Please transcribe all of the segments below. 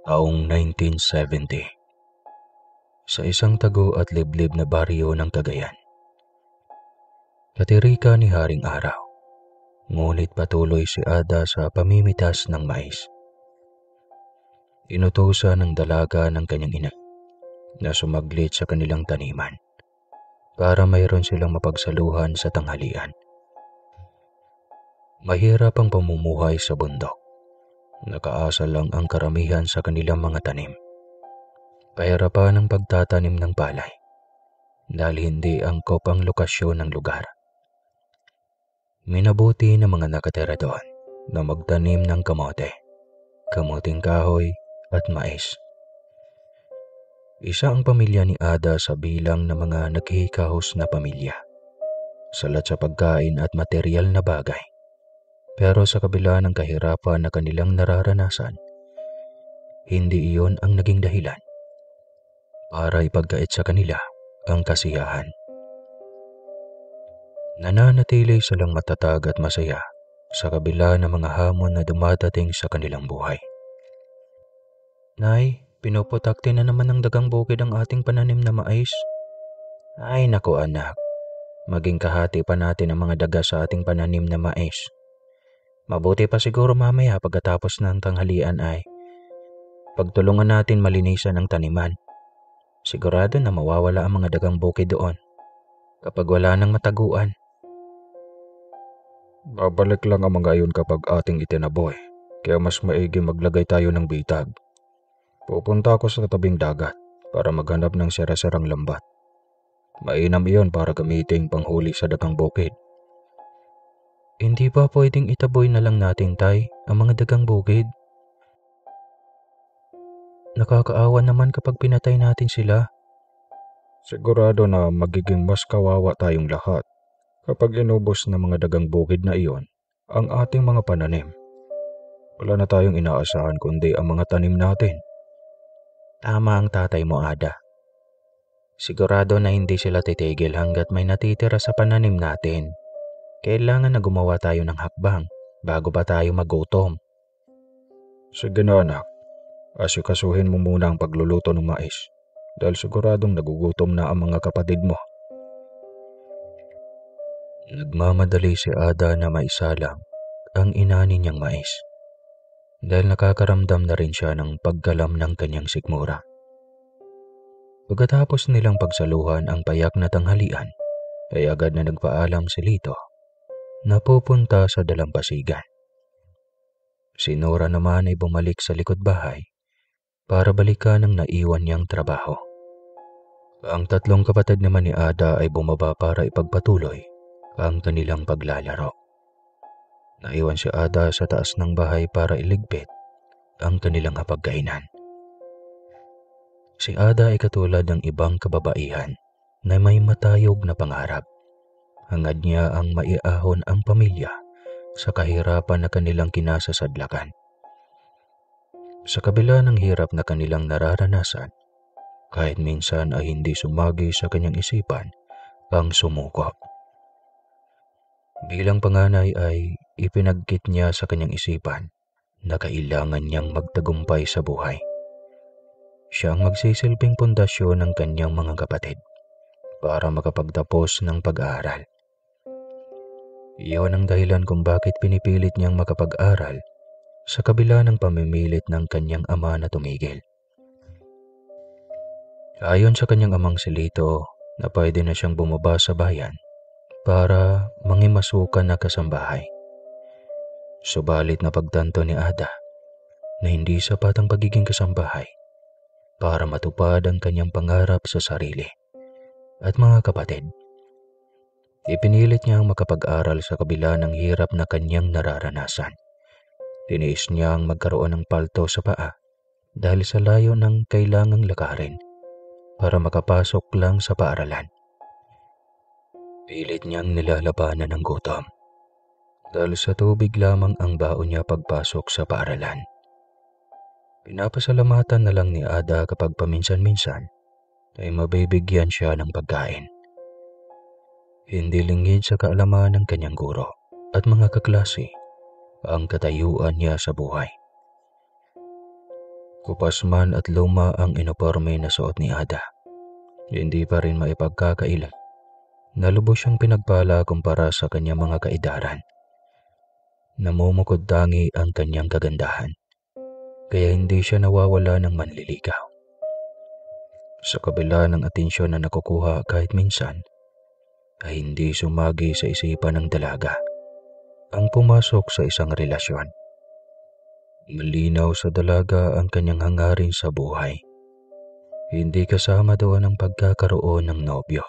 Taong 1970, sa isang tago at liblib na baryo ng Cagayan. Katirika ni Haring Araw, ngunit patuloy si Ada sa pamimitas ng mais. Inutusan ng dalaga ng kanyang ina na sumaglit sa kanilang taniman para mayroon silang mapagsaluhan sa tanghalian. Mahirap ang pamumuhay sa bundok. Nakaasa lang ang karamihan sa kanilang mga tanim. Pahirapan ang pagtatanim ng palay dahil hindi angkop ang lokasyon ng lugar. Minabuti ng mga nakatira doon na magtanim ng kamote, kamuting kahoy at mais. Isa ang pamilya ni Ada sa bilang ng mga naghihikahos na pamilya, salat sa pagkain at material na bagay. Pero sa kabila ng kahirapan na kanilang nararanasan, hindi iyon ang naging dahilan para ipagkait sa kanila ang kasiyahan. Nananatili silang matatag at masaya sa kabila ng mga hamon na dumadating sa kanilang buhay. Nay, pinuputakti na naman ng dagang bukid ang ating pananim na mais. Ay naku anak, maging kahati pa natin ang mga daga sa ating pananim na mais. Mabuti pa siguro mamaya pagkatapos ng tanghalian ay pagtulungan natin malinisan ang taniman. Sigurado na mawawala ang mga dagang bukid doon kapag wala nang mataguan. Babalik lang ang mga iyon kapag ating itinaboy, kaya mas maigi maglagay tayo ng bitag. Pupunta ako sa tabing dagat para maghanap ng sira-sirang lambat. Mainam iyon para gamiting panghuli sa dagang bukid. Hindi ba pwedeng itaboy na lang natin, Tay, ang mga dagang bukid? Nakakaawa naman kapag pinatay natin sila. Sigurado na magiging mas kawawa tayong lahat kapag inubos ng mga dagang bukid na iyon ang ating mga pananim. Wala na tayong inaasahan kundi ang mga tanim natin. Tama ang tatay mo, Ada. Sigurado na hindi sila titigil hanggat may natitira sa pananim natin. Kailangan na gumawa tayo ng hakbang bago pa tayo magutom. Sige na anak, asikasuhin mo muna ang pagluluto ng mais dahil siguradong nagugutom na ang mga kapatid mo. Nagmamadali si Ada na maisalang ang inani niyang mais dahil nakakaramdam na rin siya ng paggalam ng kanyang sikmura. Pagkatapos nilang pagsaluhan ang payak na tanghalian, ay agad na nagpaalam si Lito na pupunta sa dalampasigan. Si Nora naman ay bumalik sa likod bahay para balikan ang naiwan niyang trabaho. Ang tatlong kapatid naman ni Ada ay bumaba para ipagpatuloy ang kanilang paglalaro. Naiwan si Ada sa taas ng bahay para iligpit ang kanilang hapagkainan. Si Ada ay katulad ng ibang kababaihan na may matayog na pangarap. Hangad niya ang maiahon ang pamilya sa kahirapan na kanilang kinasasadlakan. Sa kabila ng hirap na kanilang nararanasan, kahit minsan ay hindi sumagi sa kanyang isipan ang sumuko. Bilang panganay ay ipinagkit niya sa kanyang isipan na kailangan niyang magtagumpay sa buhay. Siya ang magsisilbing pundasyon ng kanyang mga kapatid para makapagtapos ng pag-aaral. Iyon ang dahilan kung bakit pinipilit niyang makapag-aral sa kabila ng pamimilit ng kanyang ama na tumigil. Ayon sa kanyang amang si Lito na pwede na siyang bumaba sa bayan para mangimasukan na kasambahay. Subalit na pagtanto ni Ada na hindi sapat ang pagiging kasambahay para matupad ang kanyang pangarap sa sarili at mga kapatid. Ipinilit niyang makapag-aral sa kabila ng hirap na kanyang nararanasan. Tiniis niyang magkaroon ng palto sa paa dahil sa layo ng kailangang lakarin para makapasok lang sa paaralan. Pilit niyang nilalabanan ng gutom dahil sa tubig lamang ang baon niya pagpasok sa paaralan. Pinapasalamatan na lang ni Ada kapag paminsan-minsan ay mabibigyan siya ng pagkain. Hindi lingid sa kaalaman ng kanyang guro at mga kaklase ang katayuan niya sa buhay. Kupas man at luma ang iniporme na suot ni Ada, hindi pa rin maipagkakaila na lubos siyang pinagpala kumpara sa kanyang mga kaedaran. Namumukod tangi ang kanyang kagandahan, kaya hindi siya nawawala ng manliligaw. Sa kabila ng atensyon na nakukuha kahit minsan, ay hindi sumagi sa isipan ng dalaga ang pumasok sa isang relasyon. Malinaw sa dalaga ang kanyang hangarin sa buhay. Hindi kasama doon ang pagkakaroon ng nobyo.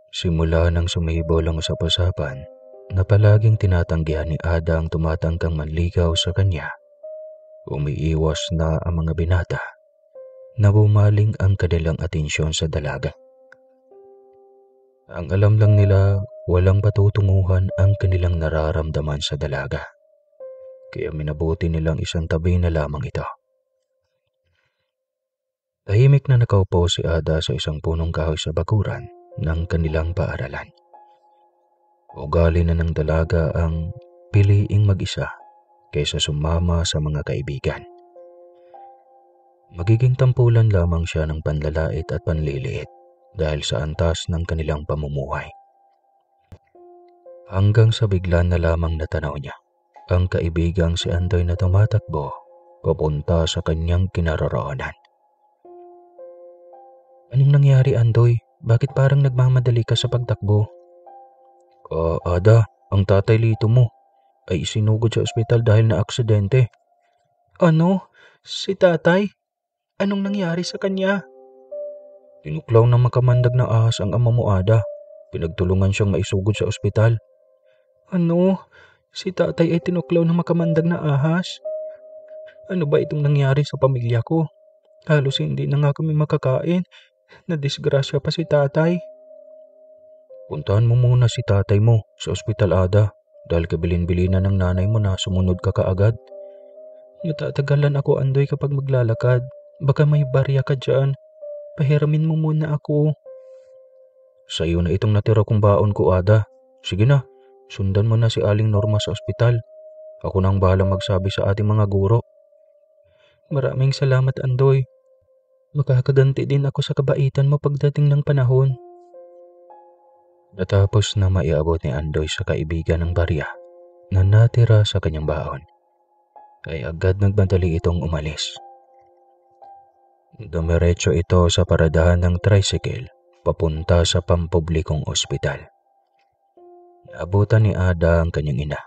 Simula nang sumibol ang usap-usapan na palaging tinatanggihan ni Ada ang tumatangkang manligaw sa kanya, umiiwas na ang mga binata na bumaling ang kanilang atensyon sa dalaga. Ang alam lang nila, walang patutunguhan ang kanilang nararamdaman sa dalaga, kaya minabuti nilang isang tabi na lamang ito. Tahimik na nakaupo si Ada sa isang punong kahoy sa bakuran ng kanilang paaralan. Ugali na ng dalaga ang piliing mag-isa kaysa sumama sa mga kaibigan. Magiging tampulan lamang siya ng panlalait at panliliit dahil sa antas ng kanilang pamumuhay. Hanggang sa bigla na lamang natanaw niya ang kaibigang si Andoy na tumatakbo papunta sa kanyang kinaroroonan. Anong nangyari, Andoy? Bakit parang nagmamadali ka sa pagtakbo? Ada, ang tatay Lito mo ay isinugod sa ospital dahil na aksidente. Ano? Si tatay? Anong nangyari sa kanya? Tinuklaw ng makamandag na ahas ang ama mo, Ada. Pinagtulungan siyang maisugod sa ospital. Ano? Si tatay ay tinuklaw ng makamandag na ahas? Ano ba itong nangyari sa pamilya ko? Halos hindi na nga kami makakain. Nadisgrasya pa si tatay. Puntahan mo muna si tatay mo sa ospital, Ada, dahil kabilin-bilinan ng nanay mo na sumunod ka kaagad. Natatagalan ako, Andoy, kapag maglalakad. Baka may barya ka dyan. Pahiramin mo muna ako. Sa iyo na itong natira kong baon ko, Ada. Sige na, sundan mo na si Aling Norma sa ospital. Ako na ang bahalang magsabi sa ating mga guro. Maraming salamat, Andoy. Makakaganti din ako sa kabaitan mo pagdating ng panahon. Natapos na maiabot ni Andoy sa kaibigan ng barya na natira sa kanyang baon, ay agad nagmadali itong umalis. Dumiretso ito sa paradahan ng tricycle papunta sa pampublikong ospital. Naabutan ni Ada ang kanyang ina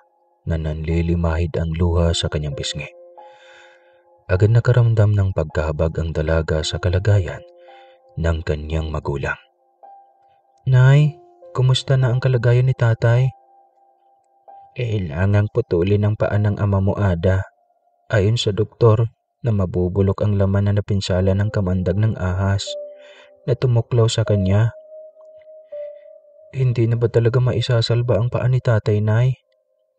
na nanlilimahid ang luha sa kanyang pisngi. Agad nakaramdam ng pagkahabag ang dalaga sa kalagayan ng kanyang magulang. Nay, kumusta na ang kalagayan ni tatay? Kailangang putulin ang paa ng ama mo, Ada. Ayon sa doktor, na mabubulok ang laman na napinsala ng kamandag ng ahas na tumuklaw sa kanya. Hindi na ba talaga maisasalba ang paa ni tatay, Nay?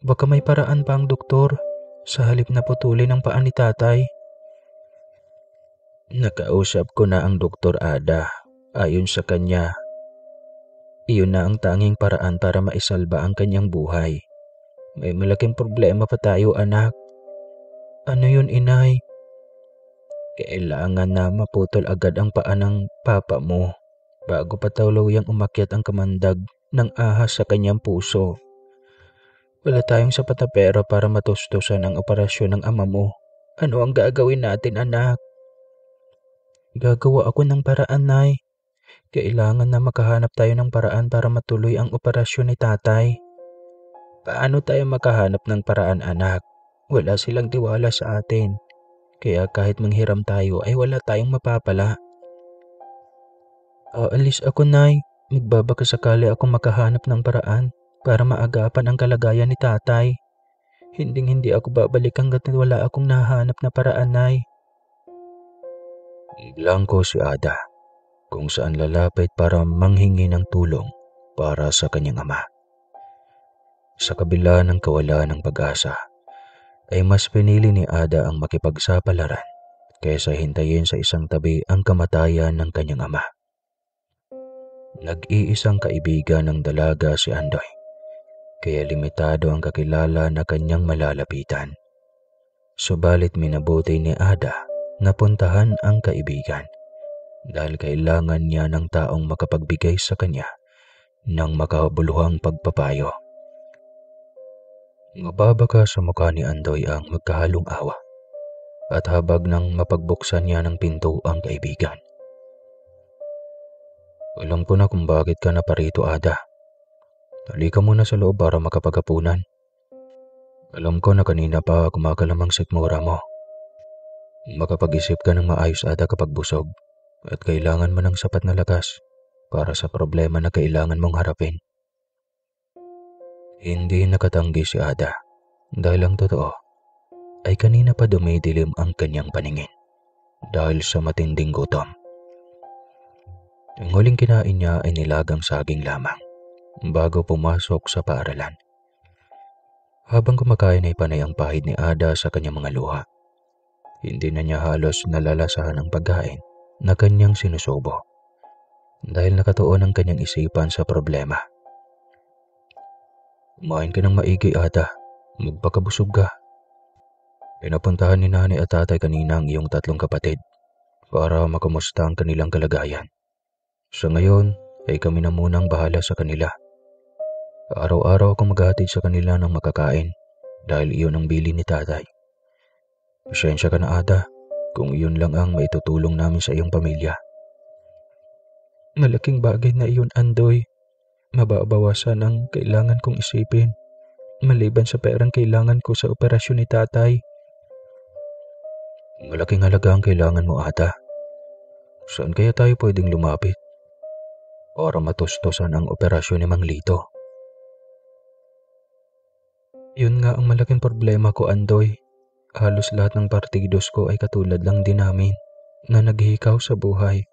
Baka may paraan pa ang doktor sa halip na putulin ang paa ni tatay. Nakausap ko na ang doktor, Ada. Ayon sa kanya, iyon na ang tanging paraan para maisalba ang kanyang buhay. May malaking problema pa tayo, anak. Ano yun, inay? Kailangan na maputol agad ang paa ng papa mo bago pa tuluyang umakyat ang kamandag ng ahas sa kanyang puso. Wala tayong sapat na pera para matustusan ang operasyon ng ama mo. Ano ang gagawin natin, anak? Gagawa ako ng paraan, Nay. Kailangan na makahanap tayo ng paraan para matuloy ang operasyon ni tatay. Paano tayo makahanap ng paraan, anak? Wala silang tiwala sa atin. Kaya kahit manghiram tayo ay wala tayong mapapala. Aalis ako, Nay. Magbabaka sakali ako makahanap ng paraan para maagapan ang kalagayan ni tatay. Hindi ako babalik hanggat wala akong nahanap na paraan, Nay. Blanco si Ada kung saan lalapit para manghingi ng tulong para sa kanyang ama. Sa kabila ng kawalan ng pag-asa, ay mas pinili ni Ada ang makipagsapalaran kaysa hintayin sa isang tabi ang kamatayan ng kanyang ama. Nag-iisang kaibigan ng dalaga si Andoy, kaya limitado ang kakilala na kanyang malalapitan. Subalit minabuti ni Ada na puntahan ang kaibigan dahil kailangan niya ng taong makapagbigay sa kanya ng makabuluhang pagpapayo. Mababa ka sa mukha ni Andoy ang magkahalong awa at habag nang mapagbuksan niya ng pinto ang kaibigan. Alam ko na kung bakit ka naparito, Ada. Halika muna sa loob para makapaghapunan. Alam ko na kanina pa kumakalamang sikmura mo. Makapag-isip ka ng maayos, Ada, kapag busog at kailangan mo ng sapat na lakas para sa problema na kailangan mong harapin. Hindi nakatanggi si Ada dahil ang totoo ay kanina pa dumidilim ang kanyang paningin dahil sa matinding gutom. Ang huling kinain niya ay nilagang saging lamang bago pumasok sa paaralan. Habang kumakain ay panay ang pahid ni Ada sa kanyang mga luha. Hindi na niya halos nalalasahan ang pagkain na kanyang sinusubo dahil nakatuon ang kanyang isipan sa problema. Kumain ka ng maigi, Ada. Magpakabusog ka. Pinapuntahan ni nanay at tatay kanina ang iyong tatlong kapatid para makamusta ang kanilang kalagayan. Sa ngayon ay kami na munang bahala sa kanila. Araw-araw akong maghahatid sa kanila ng makakain dahil iyon ang bili ni tatay. Pasensya ka na, Ada, kung iyon lang ang maitutulong namin sa iyong pamilya. Malaking bagay na iyon, Andoy. Mababawasan ang kailangan kong isipin maliban sa perang kailangan ko sa operasyon ni tatay. Malaking halaga ang kailangan mo, Ada. Saan kaya tayo pwedeng lumapit para matustusan ang operasyon ni Mang Lito? Yun nga ang malaking problema ko, Andoy. Halos lahat ng partidos ko ay katulad lang din namin na naghihikaw sa buhay.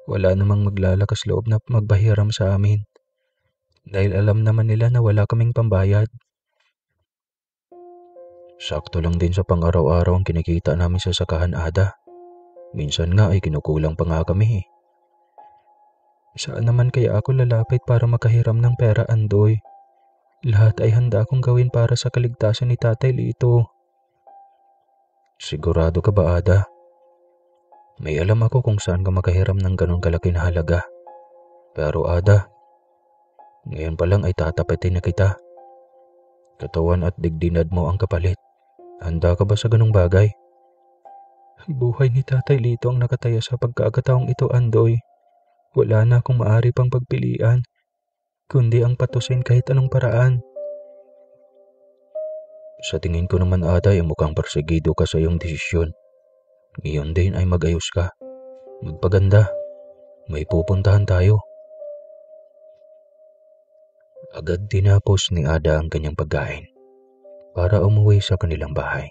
Wala namang maglalakas loob na magbahiram sa amin dahil alam naman nila na wala kaming pambayad. Sakto lang din sa pang-araw-araw ang kinikita namin sa sakahan, Ada. Minsan nga ay kinukulang pa nga kami. Saan naman kaya ako lalapit para makahiram ng pera, Andoy? Lahat ay handa akong gawin para sa kaligtasan ni Tatay Lito. Sigurado ka ba, Ada? May alam ako kung saan ka makahiram ng ganun kalaki na halaga. Pero Ada, ngayon pa lang ay tatapatin na kita. Katawan at digdinad mo ang kapalit. Handa ka ba sa ganung bagay? Buhay ni Tatay Lito ang nakataya sa pagkakataong ito, Andoy. Wala na akong maaari pang pagpilian, kundi ang patusin kahit anong paraan. Sa tingin ko naman, Ada, ay mukhang persegido ka sa iyong desisyon. Ngayon din ay mag-ayos ka. Magpaganda. May pupuntahan tayo. Agad tinapos ni Ada ang kanyang pagkain para umuwi sa kanilang bahay.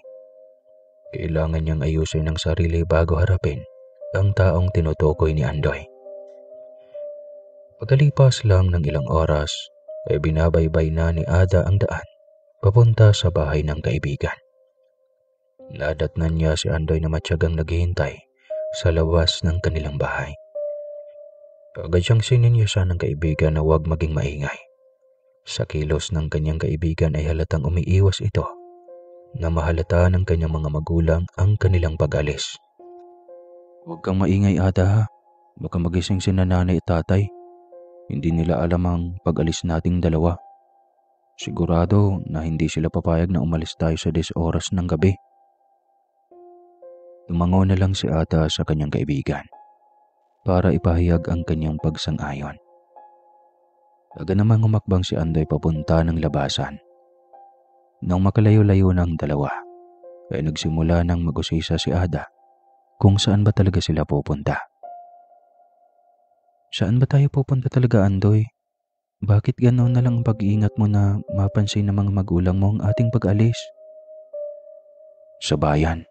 Kailangan niyang ayusin ang sarili bago harapin ang taong tinutukoy ni Andoy. Pagkalipas lang ng ilang oras ay binabaybay na ni Ada ang daan papunta sa bahay ng kaibigan. Nadatnan niya si Andoy na matyagang naghihintay sa labas ng kanilang bahay. Agad siyang sininyasan ng kaibigan na huwag maging maingay. Sa kilos ng kanyang kaibigan ay halatang umiiwas ito na mahalata ng kanyang mga magulang ang kanilang pag-alis. Huwag kang maingay, Ada, ha? Baka magising si nanay at tatay. Hindi nila alam ang pag-alis nating dalawa. Sigurado na hindi sila papayag na umalis tayo sa 10 oras ng gabi. Tumango na lang si Ada sa kanyang kaibigan para ipahayag ang kanyang pagsang-ayon. Aga namang humakbang si Andoy papunta ng labasan. Nang makalayo-layo ng dalawa, ay nagsimula ng mag-usisa si Ada kung saan ba talaga sila pupunta. Saan ba tayo pupunta talaga, Andoy? Bakit gano'n na lang ang pag-iingat mo na mapansin ng mga magulang mo ang ating pag-alis? Sa bayan.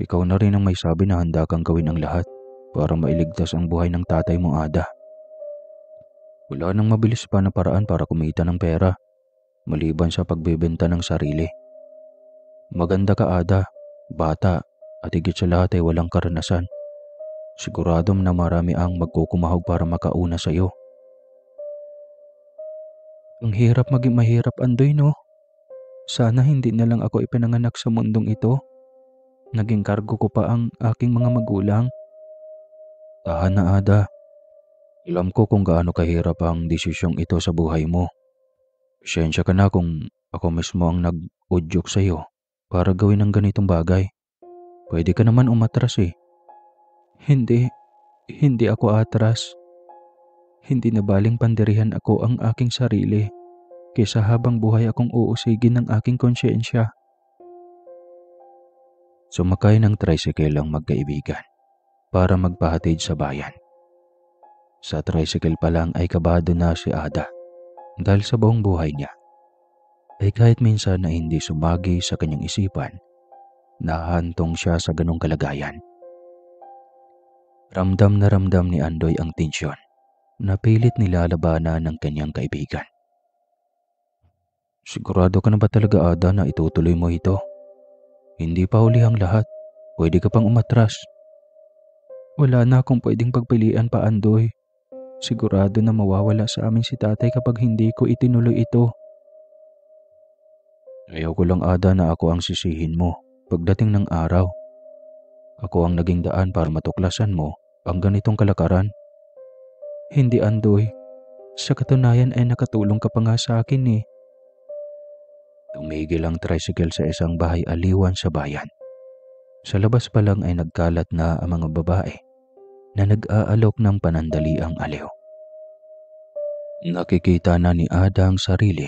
Ikaw na rin ang may sabi na handa kang gawin ang lahat para mailigtas ang buhay ng tatay mo, Ada. Wala nang mabilis pa na paraan para kumita ng pera, maliban sa pagbebenta ng sarili. Maganda ka, Ada, bata, at higit sa lahat ay walang karanasan. Sigurado na marami ang magkukumahog para makauna sa iyo. Ang hirap maging mahirap, Andoy, no? Sana hindi na lang ako ipinanganak sa mundong ito. Naging kargo ko pa ang aking mga magulang. Tahan na, Ada. Alam ko kung gaano kahirap ang desisyong ito sa buhay mo. Pasensya ka na kung ako mismo ang nag-udyok sa'yo para gawin ang ganitong bagay. Pwede ka naman umatras eh. Hindi, hindi ako atras. Hindi na baling pandirihan ako ang aking sarili kaysa habang buhay akong uusigin ng aking konsyensya. Sumakay ng tricycle ang magkaibigan para magpahatid sa bayan. Sa tricycle pa lang ay kabado na si Ada dahil sa buong buhay niya ay kahit minsan na hindi sumagi sa kanyang isipan, nahantong siya sa ganong kalagayan. Ramdam na ramdam ni Andoy ang tensyon na pilit nilalabanan ng kanyang kaibigan. Sigurado ka na ba talaga, Ada, na itutuloy mo ito? Hindi pa huli ang lahat. Pwede ka pang umatras. Wala na akong pwedeng pagpilian pa, Andoy. Sigurado na mawawala sa amin si tatay kapag hindi ko itinuloy ito. Ayaw ko lang, Ada, na ako ang sisihin mo pagdating ng araw. Ako ang naging daan para matuklasan mo ang ganitong kalakaran. Hindi, Andoy. Sa katunayan ay nakatulong ka pa nga sa akin eh. Tumigil ang tricycle sa isang bahay aliwan sa bayan. Sa labas pa lang ay nagkalat na ang mga babae na nag-aalok ng panandaliang aliw. Nakikita na ni Ada ang sarili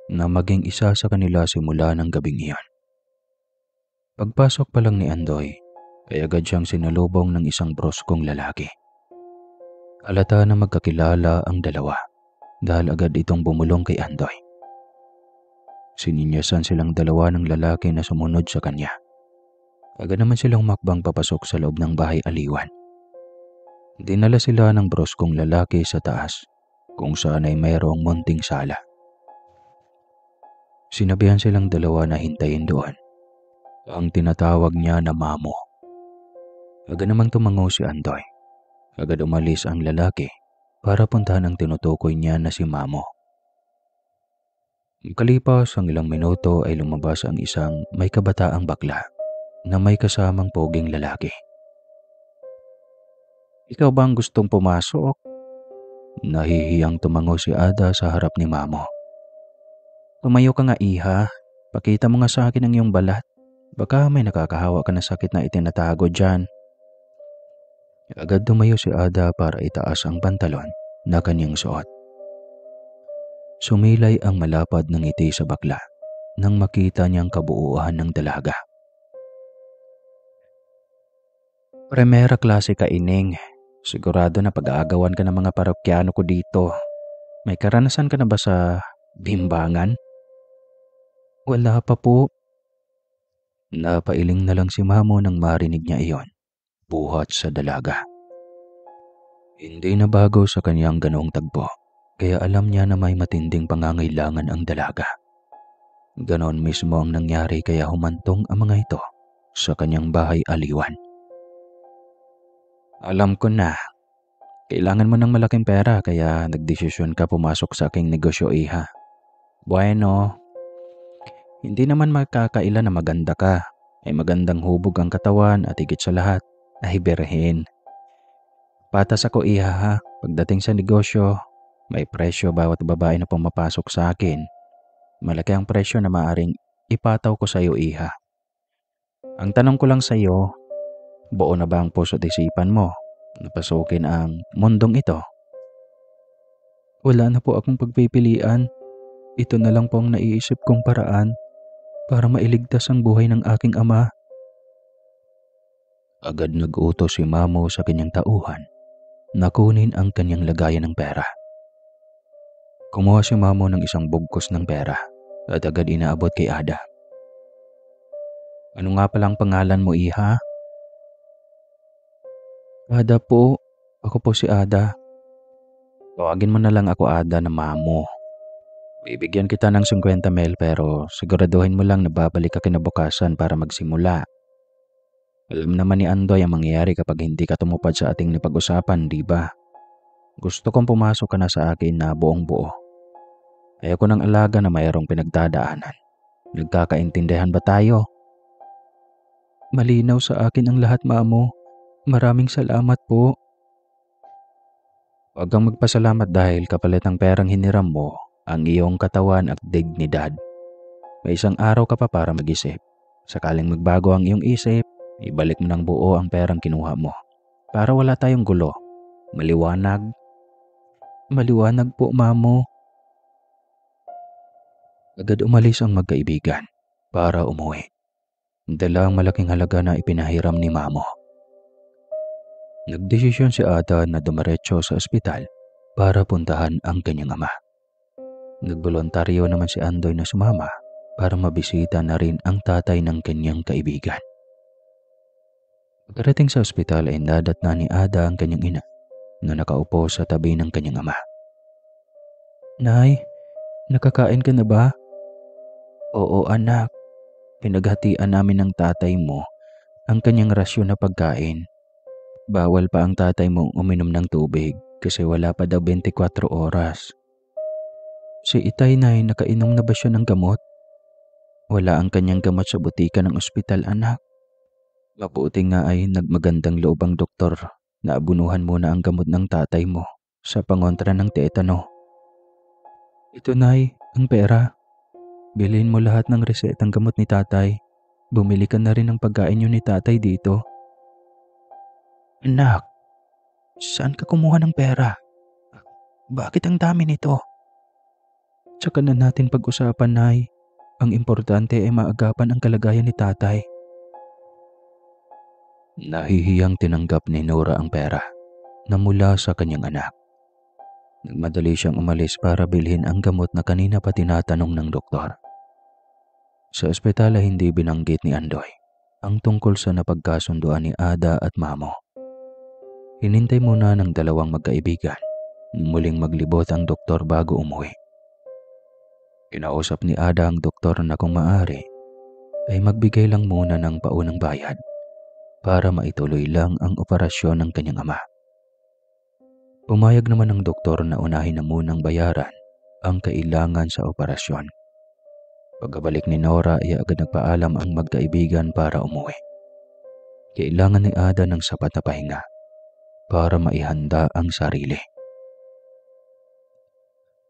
na maging isa sa kanila simula ng gabing iyon. Pagpasok pa lang ni Andoy, ay agad siyang sinalubong ng isang bruskong lalaki. Halata na magkakilala ang dalawa dahil agad itong bumulong kay Andoy. Sininyasan silang dalawa ng lalaki na sumunod sa kanya. Agad naman silang makbang papasok sa loob ng bahay aliwan. Dinala sila ng bruskong lalaki sa taas kung saan ay mayroong munting sala. Sinabihan silang dalawa na hintayin doon ang tinatawag niya na mamo. Agad namang tumango si Andoy. Agad umalis ang lalaki para puntahan ang tinutukoy niya na si mamo. Makalipas ang ilang minuto ay lumabas ang isang may kabataang bakla na may kasamang poging lalaki. Ikaw ba ang gustong pumasok? Nahihiyang tumango si Ada sa harap ni mamo. Tumayo ka nga, iha. Pakita mo nga sa akin ang iyong balat. Baka may nakakahawa ka na sakit na itinatago dyan. Agad tumayo si Ada para itaas ang pantalon na kanyang suot. Sumilay ang malapad ng ngiti sa bakla nang makita niyang kabuuan ng dalaga. Primera klase ka, ining. Sigurado na pag-aagawan ka ng mga parokyano ko dito. May karanasan ka na ba sa bimbangan? Wala pa po. Napailing na lang si mamo nang marinig niya iyon, buhat sa dalaga. Hindi na bago sa kanyang ganoong tagpo, kaya alam niya na may matinding pangangailangan ang dalaga. Ganon mismo ang nangyari kaya humantong ang mga ito sa kanyang bahay aliwan. Alam ko na, kailangan mo ng malaking pera kaya nagdesisyon ka pumasok sa aking negosyo, iha. Bueno, hindi naman makakaila na maganda ka. Ay magandang hubog ang katawan at higit sa lahat ay birhen. Patas ako, iha, ha. Pagdating sa negosyo, may presyo bawat babae na pumapasok sa akin. Malaki ang presyo na maaring ipataw ko sa iyo, iha. Ang tanong ko lang sa iyo, buo na ba ang puso at isipan mo na pasukin ang mundong ito? Wala na po akong pagpipilian. Ito na lang po ang naiisip kong paraan para mailigtas ang buhay ng aking ama. Agad nag-utos si mamo sa kanyang tauhan na kunin ang kanyang lagayan ng pera. Kumuha si mamo ng isang bugkos ng pera at agad inaabot kay Ada. Ano nga palang pangalan mo, iha? Ada po. Ako po si Ada. Tawagin mo na lang ako Ada na mamo. Bibigyan kita ng 50,000 pero siguraduhin mo lang na babalik ka kinabukasan para magsimula. Alam naman ni Andoy ang mangyayari kapag hindi ka tumupad sa ating napag-usapan, di ba? Gusto kong pumasok ka na sa akin na buong buo. Ayoko ng alaga na mayroong pinagdadaanan. Nagkakaintindihan ba tayo? Malinaw sa akin ang lahat, Mamo. Maraming salamat po. Huwag kang magpasalamat dahil kapalit ng perang hiniram mo ang iyong katawan at dignidad. May isang araw ka pa para mag-isip. Sakaling magbago ang iyong isip, ibalik mo ng buo ang perang kinuha mo. Para wala tayong gulo. Maliwanag? Maliwanag po, Mamo. Agad umalis ang magkaibigan para umuwi. Dala ang malaking halaga na ipinahiram ni Mamo. Nagdesisyon si Ada na dumiretso sa ospital para puntahan ang kanyang ama. Nagboluntaryo naman si Andoy na sumama para mabisita na rin ang tatay ng kanyang kaibigan. Pagkarating sa ospital ay nadatna ni Ada ang kanyang ina na nakaupo sa tabi ng kanyang ama. Nay, nakakain ka na ba? Oo anak, pinaghatian namin ng tatay mo ang kanyang rasyon na pagkain. Bawal pa ang tatay mong uminom ng tubig kasi wala pa daw 24 oras. Si Itay Nay, nakainom na ba siya ng gamot? Wala ang kanyang gamot sa butika ng ospital anak. Mabuti nga ay nagmagandang loob ang doktor na abunuhan muna ang gamot ng tatay mo sa pangontra ng tetano. Ito Nay, ang pera. Bilhin mo lahat ng resetang gamot ni tatay. Bumili ka na rin ng pagkain niyo ni tatay dito. Anak, saan ka kumuha ng pera? Bakit ang dami nito? Tsaka na natin pag-usapan, Nay. Ang importante ay maagapan ang kalagayan ni tatay. Nahihiyang tinanggap ni Nora ang pera na mula sa kanyang anak. Nagmadali siyang umalis para bilhin ang gamot na kanina pa tinatanong ng doktor. Sa ospital ay hindi binanggit ni Andoy ang tungkol sa napagkasunduan ni Ada at Mamo. Hinintay muna ng dalawang magkaibigan. Muling maglibot ang doktor bago umuwi. Kinausap ni Ada ang doktor na kung maaari ay magbigay lang muna ng paunang bayad para maituloy lang ang operasyon ng kanyang ama. Pumayag naman ang doktor na unahin na munang bayaran ang kailangan sa operasyon. Pagkabalik ni Nora ay agad nagpaalam ang magkaibigan para umuwi. Kailangan ni Ada ng sapat na pahinga para maihanda ang sarili.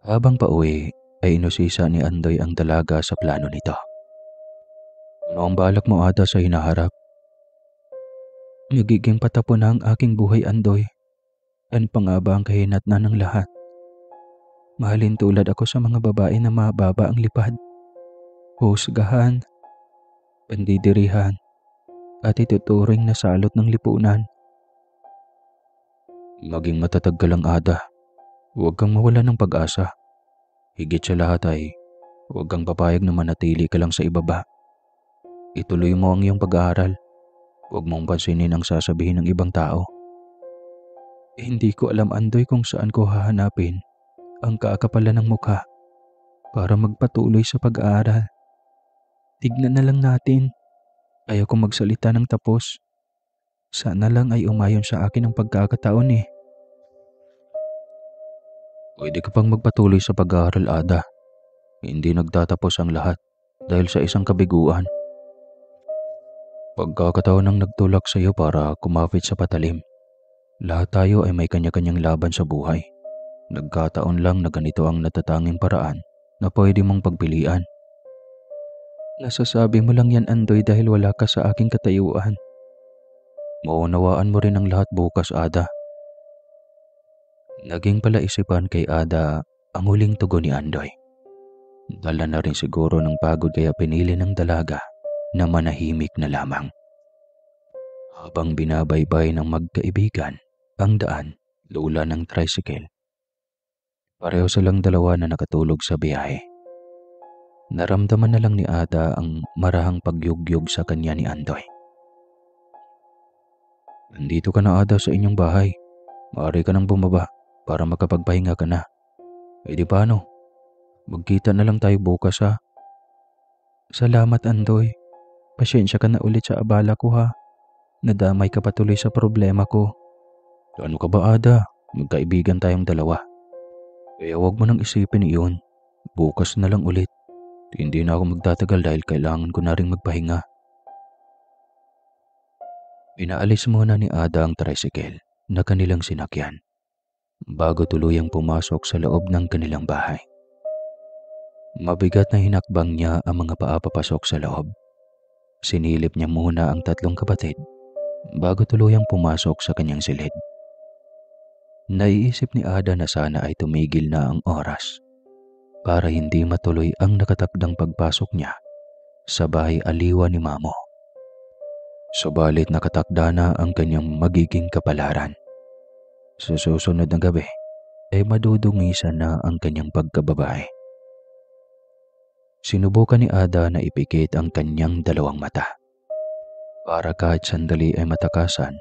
Habang pauwi ay inusisa ni Andoy ang dalaga sa plano nito. Ano ang balak mo Ada sa hinaharap? Nagiging patapon na ang aking buhay Andoy. Ano pa nga ba ang kahinatnan ng lahat? Mahalin tulad ako sa mga babae na mababa ang lipad, husgahan, pandidirihan, at ituturing na salot ng lipunan. Maging matatag ka lang Ada. Huwag kang mawala ng pag-asa. Higit sa lahat ay huwag kang papayag na manatili ka lang sa ibaba. Ituloy mo ang iyong pag-aaral. Huwag mong pansinin ang sasabihin ng ibang tao. Hindi ko alam Andoy kung saan ko hahanapin ang kaakapalan ng mukha para magpatuloy sa pag-aaral. Tignan na lang natin. Ayaw ko magsalita ng tapos. Sana lang ay umayon sa akin ang pagkakataon eh. Pwede ka pang magpatuloy sa pag-aaral Ada. Hindi nagtatapos ang lahat dahil sa isang kabiguan. Pagkakataon ang nagtulak sa iyo para kumapit sa patalim. Lahat tayo ay may kanya-kanyang laban sa buhay. Nagkataon lang na ganito ang natatanging paraan na pwede mong pagpilian. Nasasabi mo lang yan Andoy dahil wala ka sa aking katayuan. Maunawaan mo rin ang lahat bukas Ada. Naging palaisipan kay Ada ang huling tugon ni Andoy. Dala na rin siguro ng pagod kaya pinili ng dalaga na manahimik na lamang. Habang binabaybay ng magkaibigan ang daan, lula ng tricycle. Pareho silang dalawa na nakatulog sa biyahe. Naramdaman na lang ni Ada ang marahang pagyugyug sa kanya ni Andoy. Nandito ka na Ada sa inyong bahay. Maaari ka nang bumaba para makapagpahinga ka na. E di paano? Magkita na lang tayo bukas ha. Salamat Andoy. Pasyensya ka na ulit sa abala ko ha. Nadamay ka patuloy sa problema ko. Ano ka ba Ada? Magkaibigan tayong dalawa. Kaya huwag mo nang isipin iyon. Bukas na lang ulit. Hindi na ako magtatagal dahil kailangan ko na ring magpahinga. Inaalis muna ni Ada ang tricycle na kanilang sinakyan bago tuluyang pumasok sa loob ng kanilang bahay. Mabigat na hinakbang niya ang mga paa papasok sa loob. Sinilip niya muna ang tatlong kapatid bago tuluyang pumasok sa kanyang silid. Naiisip ni Ada na sana ay tumigil na ang oras para hindi matuloy ang nakatakdang pagpasok niya sa bahay aliwa ni Mamo. Subalit nakatakda na ang kanyang magiging kapalaran. Sa susunod na gabi ay madudungisan na ang kanyang pagkababae. Sinubukan ni Ada na ipikit ang kanyang dalawang mata para kahit sandali ay matakasan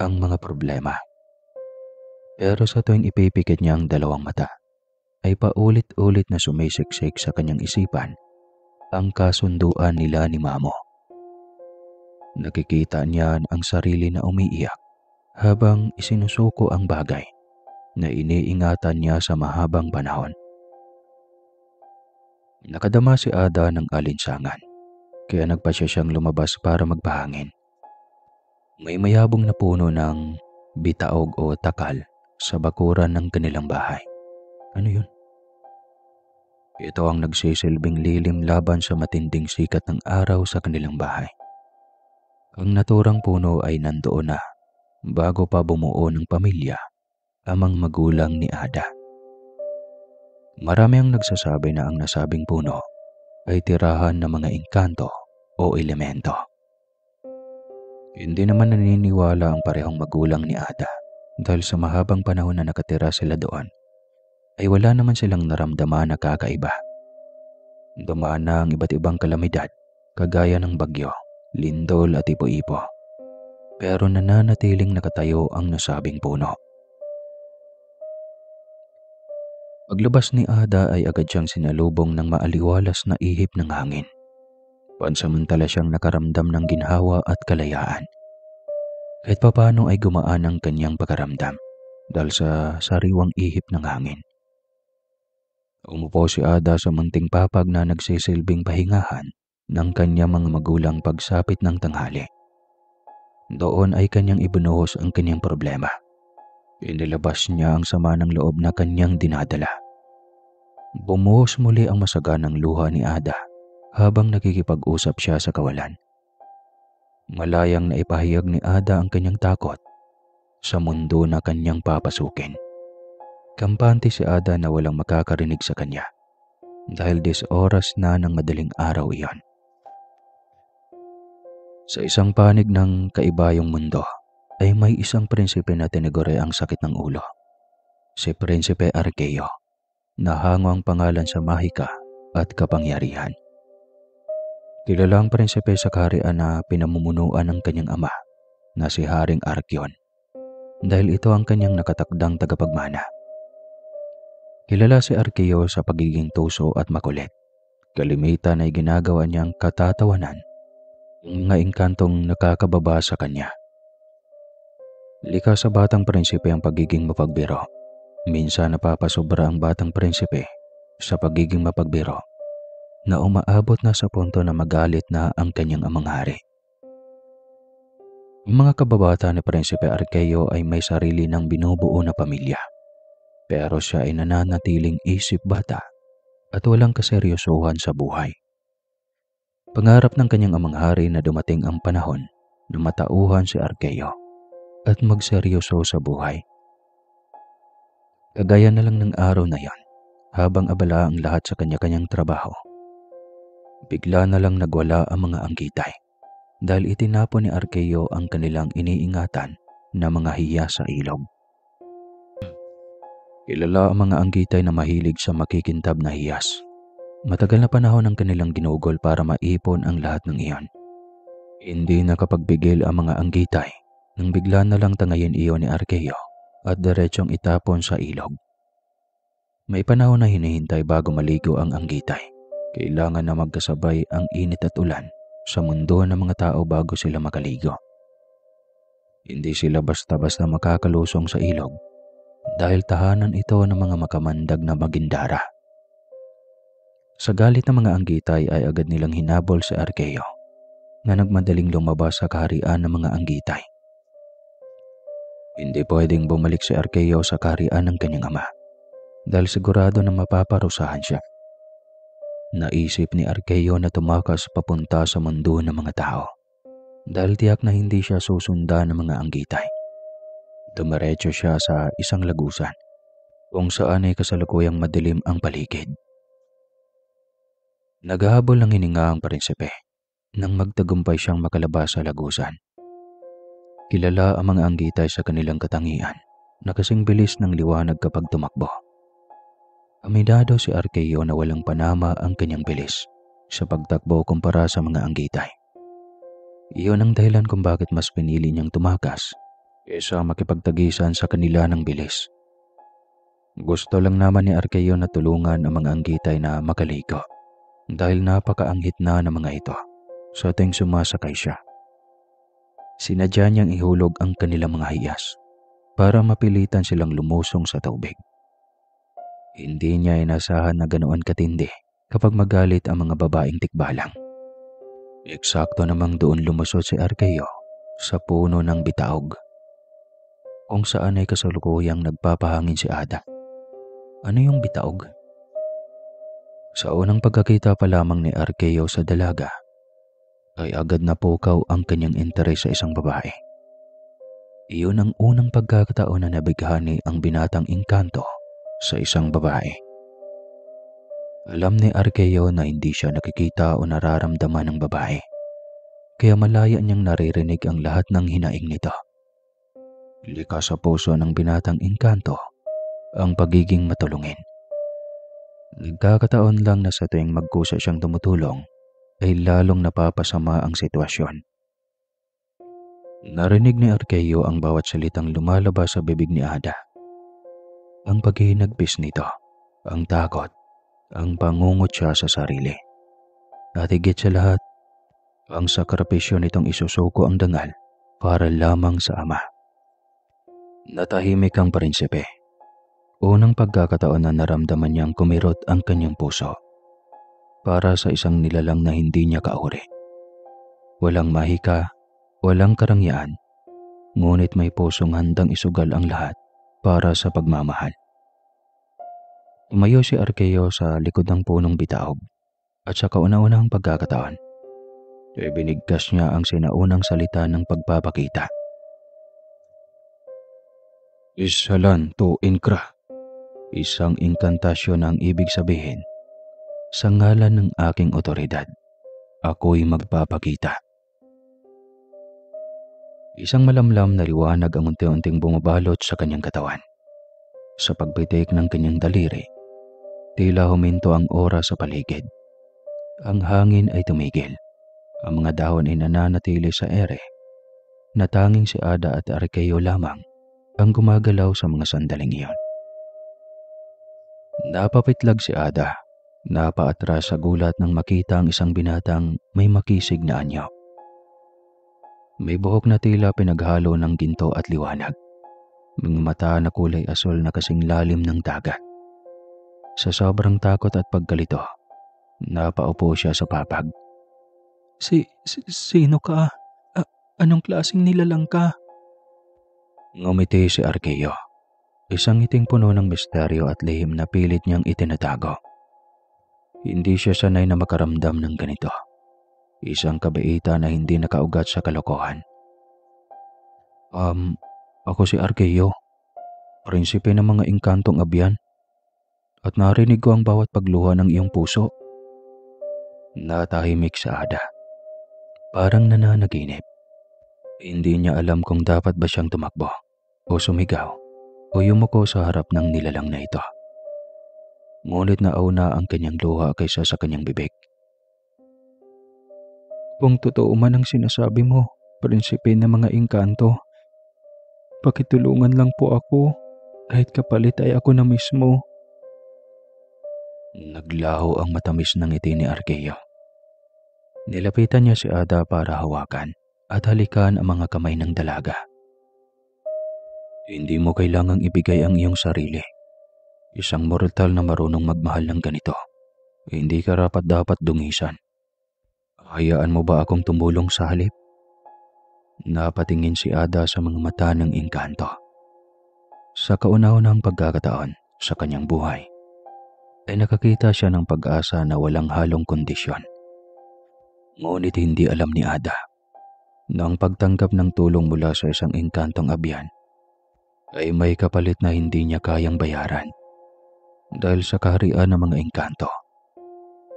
ang mga problema. Pero sa tuwing ipipikit niya ang dalawang mata, ay paulit-ulit na sumisiksik sa kanyang isipan ang kasunduan nila ni Mamo. Nakikita niya ang sarili na umiiyak habang isinusuko ang bagay na iniingatan niya sa mahabang panahon. Nakadama si Ada ng alinsangan, kaya nagpasya siyang lumabas para magpahangin. May mayabong na puno ng bitaog o takal sa bakuran ng kanilang bahay. Ano yun? Ito ang nagsisilbing lilim laban sa matinding sikat ng araw sa kanilang bahay. Ang naturang puno ay nandoon na bago pa bumuo ng pamilya amang magulang ni Ada. Marami ang nagsasabi na ang nasabing puno ay tirahan ng mga engkanto o elemento. Hindi naman naniniwala ang parehong magulang ni Ada dahil sa mahabang panahon na nakatira sila doon ay wala naman silang naramdaman na kakaiba. Dumaan na ang iba't ibang kalamidad kagaya ng bagyo, lindol at ipo-ipo. Pero nananatiling nakatayo ang nasabing puno. Paglabas ni Ada ay agad siyang sinalubong ng maaliwalas na ihip ng hangin. Pansamantala siyang nakaramdam ng ginhawa at kalayaan. Kahit papano ay gumaan ang kanyang pakaramdam dahil sa sariwang ihip ng hangin. Umupo si Ada sa munting papag na nagsisilbing pahingahan ng kanyang mga magulang pagsapit ng tanghali. Doon ay kanyang ibinuhos ang kanyang problema. Inilabas niya ang sama ng loob na kanyang dinadala. Bumuhos muli ang masaganang luha ni Ada habang nakikipag-usap siya sa kawalan. Malayang naipahayag ni Ada ang kanyang takot sa mundo na kanyang papasukin. Kampante si Ada na walang makakarinig sa kanya dahil 10 oras na ng madaling araw iyon. Sa isang panig ng kaibayong mundo ay may isang prinsipe na tinaguri ang sakit ng ulo. Si Prinsipe Arqueo, na hango ang pangalan sa mahika at kapangyarihan. Kilala ang prinsipe sa kaharian na pinamumunuan ng kanyang ama na si Haring Arkion dahil ito ang kanyang nakatakdang tagapagmana. Kilala si Arqueo sa pagiging tuso at makulit. Kalimitan ay ginagawa niyang katatawanan ang mga engkantong nakakababa sa kanya. Likas sa batang prinsipe ang pagiging mapagbiro. Minsan napapasobra ang batang prinsipe sa pagiging mapagbiro na umaabot na sa punto na magalit na ang kanyang amang hari. Ang mga kababata ni Prinsipe Arqueo ay may sarili ng binubuo na pamilya. Pero siya ay nananatiling isip bata at walang kaseryosohan sa buhay. Pangarap ng kanyang amang hari na dumating ang panahon na matauhan si Arqueo at magseryoso sa buhay. Kagaya na lang ng araw na yon, habang abala ang lahat sa kanya-kanyang trabaho. Bigla na lang nagwala ang mga anggitay dahil itinapon ni Arqueo ang kanilang iniingatan na mga hiya sa ilog. Kilala ang mga anggitay na mahilig sa makikintab na hiyas. Matagal na panahon ang kanilang ginugol para maipon ang lahat ng iyon. Hindi nakapagbigil ang mga anggitay nang bigla na lang tangayin iyon ni Arqueo at diretsong itapon sa ilog. May panahon na hinihintay bago maligo ang anggitay. Kailangan na magkasabay ang init at ulan sa mundo ng mga tao bago sila makaligo. Hindi sila basta-basta makakalusong sa ilog dahil tahanan ito ng mga makamandag na magindara. Sa galit ng mga anggitay ay agad nilang hinabol si Argeo na nagmadaling lumabas sa kaharian ng mga anggitay. Hindi pwedeng bumalik si Argeo sa kaharian ng kanyang ama dahil sigurado na mapaparusahan siya. Naisip ni Argeo na tumakas papunta sa mundo ng mga tao dahil tiyak na hindi siya susundan ng mga anggitay. Dumiretso siya sa isang lagusan kung saan ay kasalukuyang madilim ang paligid. Naghahabol ng hininga ang prinsipe nang magtagumpay siyang makalabas sa lagusan. Kilala ang mga anggitay sa kanilang katangian na kasing bilis ng liwanag kapag tumakbo. Aminado si Argeo na walang panama ang kanyang bilis sa pagtakbo kumpara sa mga anggitay. Iyon ang dahilan kung bakit mas pinili niyang tumakas kaysa makipagtagisan sa kanila ng bilis. Gusto lang naman ni Argeo na tulungan ang mga anggitay na makaligo dahil napakaanghit na ng mga ito sa tuwing sumasakay siya. Sinadya niyang ihulog ang kanilang mga hiyas para mapilitan silang lumusong sa tubig. Hindi niya inasahan na ganoon katindi kapag magalit ang mga babaeng tikbalang. Eksakto namang doon lumusot si Argeo sa puno ng bitaog, kung saan ay kasalukuyang nagpapahangin si Ada. Ano yung bitaog? Sa unang pagkakita pa lamang ni Argeo sa dalaga, ay agad na pukaw ang kanyang interes sa isang babae. Iyon ang unang pagkakataon na nabighani ang binatang engkanto sa isang babae. Alam ni Argeo na hindi siya nakikita o nararamdaman ng babae, kaya malaya niyang naririnig ang lahat ng hinaing nito. Likas sa puso ng binatang engkanto ang pagiging matulungin. Nagkakataon lang na sa tuwing magkusa siyang tumutulong ay lalong napapasama ang sitwasyon. Narinig ni Argeo ang bawat salitang lumalabas sa bibig ni Ada. Ang paghihinagpis nito, ang takot, ang pangungot siya sa sarili. At higit sa lahat, ang sakripisyo nitong isusuko ang dangal para lamang sa ama. Natahimik ang prinsipe. Unang pagkakataon na naramdaman niyang kumirot ang kanyang puso para sa isang nilalang na hindi niya kauri. Walang mahika, walang karangyaan, ngunit may pusong handang isugal ang lahat para sa pagmamahal. Tumayo si Argeo sa likod ng punong bitaog at sa kauna-unahang pagkakataon, ay binigkas niya ang sinaunang salita ng pagpapakita. Isalan to inkra. Isang inkantasyon ang ibig sabihin, sa ngalan ng aking otoridad, ako'y magpapakita. Isang malamlam na liwanag ang unti-unting bumabalot sa kanyang katawan. Sa pagpitik ng kanyang daliri, tila huminto ang oras sa paligid. Ang hangin ay tumigil. Ang mga dahon ay nananatili sa ere, na tanging si Ada at Argeo lamang ang gumagalaw sa mga sandaling iyon. Napapitlag si Ada, napaatras sa gulat nang makita ang isang binatang may makisig na anyo. May buhok na tila pinaghalo ng ginto at liwanag. Mga mata na kulay asul na kasing lalim ng dagat. Sa sobrang takot at pagkalito, napaupo siya sa papag. Sino ka? Anong klaseng nilalang ka? Ngumiti si Argeo. Isang ngiting puno ng misteryo at lihim na pilit niyang itinatago. Hindi siya sanay na makaramdam ng ganito. Isang kabaitan na hindi nakaugat sa kalokohan. Ako si Argeo, prinsipe ng mga engkantong abyan, at narinig ko ang bawat pagluha ng iyong puso. Natahimik sa Ada. Parang nananaginip. Hindi niya alam kung dapat ba siyang tumakbo o sumigaw o yumuko sa harap ng nilalang na ito. Ngunit nauna ang kanyang luha kaysa sa kanyang bibig. Kung totoo man ang sinasabi mo, prinsipe ng mga engkanto, pakitulungan lang po ako, kahit kapalit ay ako na mismo. Naglaho ang matamis ng ngiti ni Argeo. Nilapitan niya si Ada para hawakan at halikan ang mga kamay ng dalaga. Hindi mo kailangang ibigay ang iyong sarili. Isang mortal na marunong magmahal ng ganito Hindi ka dapat dungisan. Hayaan mo ba akong tumulong sa halip? Napatingin si Ada sa mga mata ng engkanto. Sa kauna-unahang pagkakataon sa kanyang buhay, ay nakakita siya ng pag-asa na walang halong kondisyon. Ngunit hindi alam ni Ada na ang pagtanggap ng tulong mula sa isang engkantong abyan ay may kapalit na hindi niya kayang bayaran. Dahil sa kaharian ng mga engkanto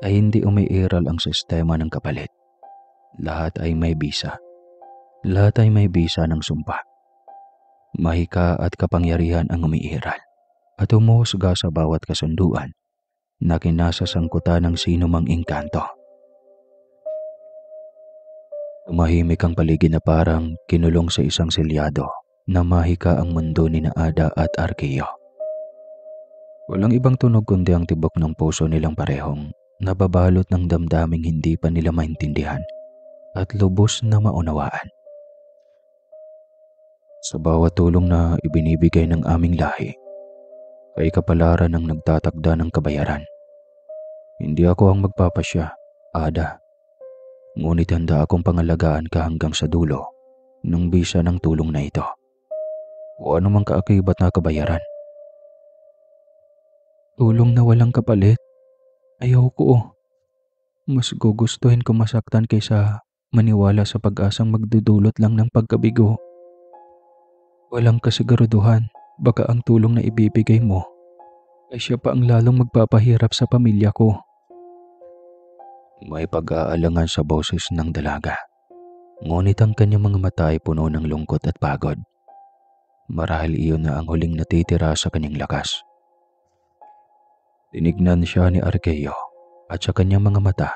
ay hindi umiiral ang sistema ng kapalit. Lahat ay may bisa. Lahat ay may bisa ng sumpa. Mahika at kapangyarihan ang umiiral at umuhusga sa bawat kasunduan na kinasasangkutan ng sino mang engkanto. Tumahimik ang paligid na parang kinulong sa isang selyado na mahika ang mundo ni Ada at Arkeyo. Walang ibang tunog kundi ang tibok ng puso nilang parehong nababalot ng damdaming hindi pa nila maintindihan at lubos na maunawaan. Sa bawat tulong na ibinibigay ng aming lahi ay kapalaran ng nagtatakda ng kabayaran. Hindi ako ang magpapasya, Ada. Ngunit handa akong pangalagaan ka hanggang sa dulo ng bisa ng tulong na ito o anumang kaakibat na kabayaran. Tulong na walang kapalit? Ayoko. Mas gugustuhin ko masaktan kaysa maniwala sa pag-asang magdudulot lang ng pagkabigo. Walang kasiguraduhan, baka ang tulong na ibibigay mo ay siya pa ang lalong magpapahirap sa pamilya ko. May pag-aalangan sa boses ng dalaga. Ngunit ang kanyang mga mata ay puno ng lungkot at pagod. Marahil iyon na ang huling natitira sa kanyang lakas. Tinignan siya ni Arkeyo at sa kanyang mga mata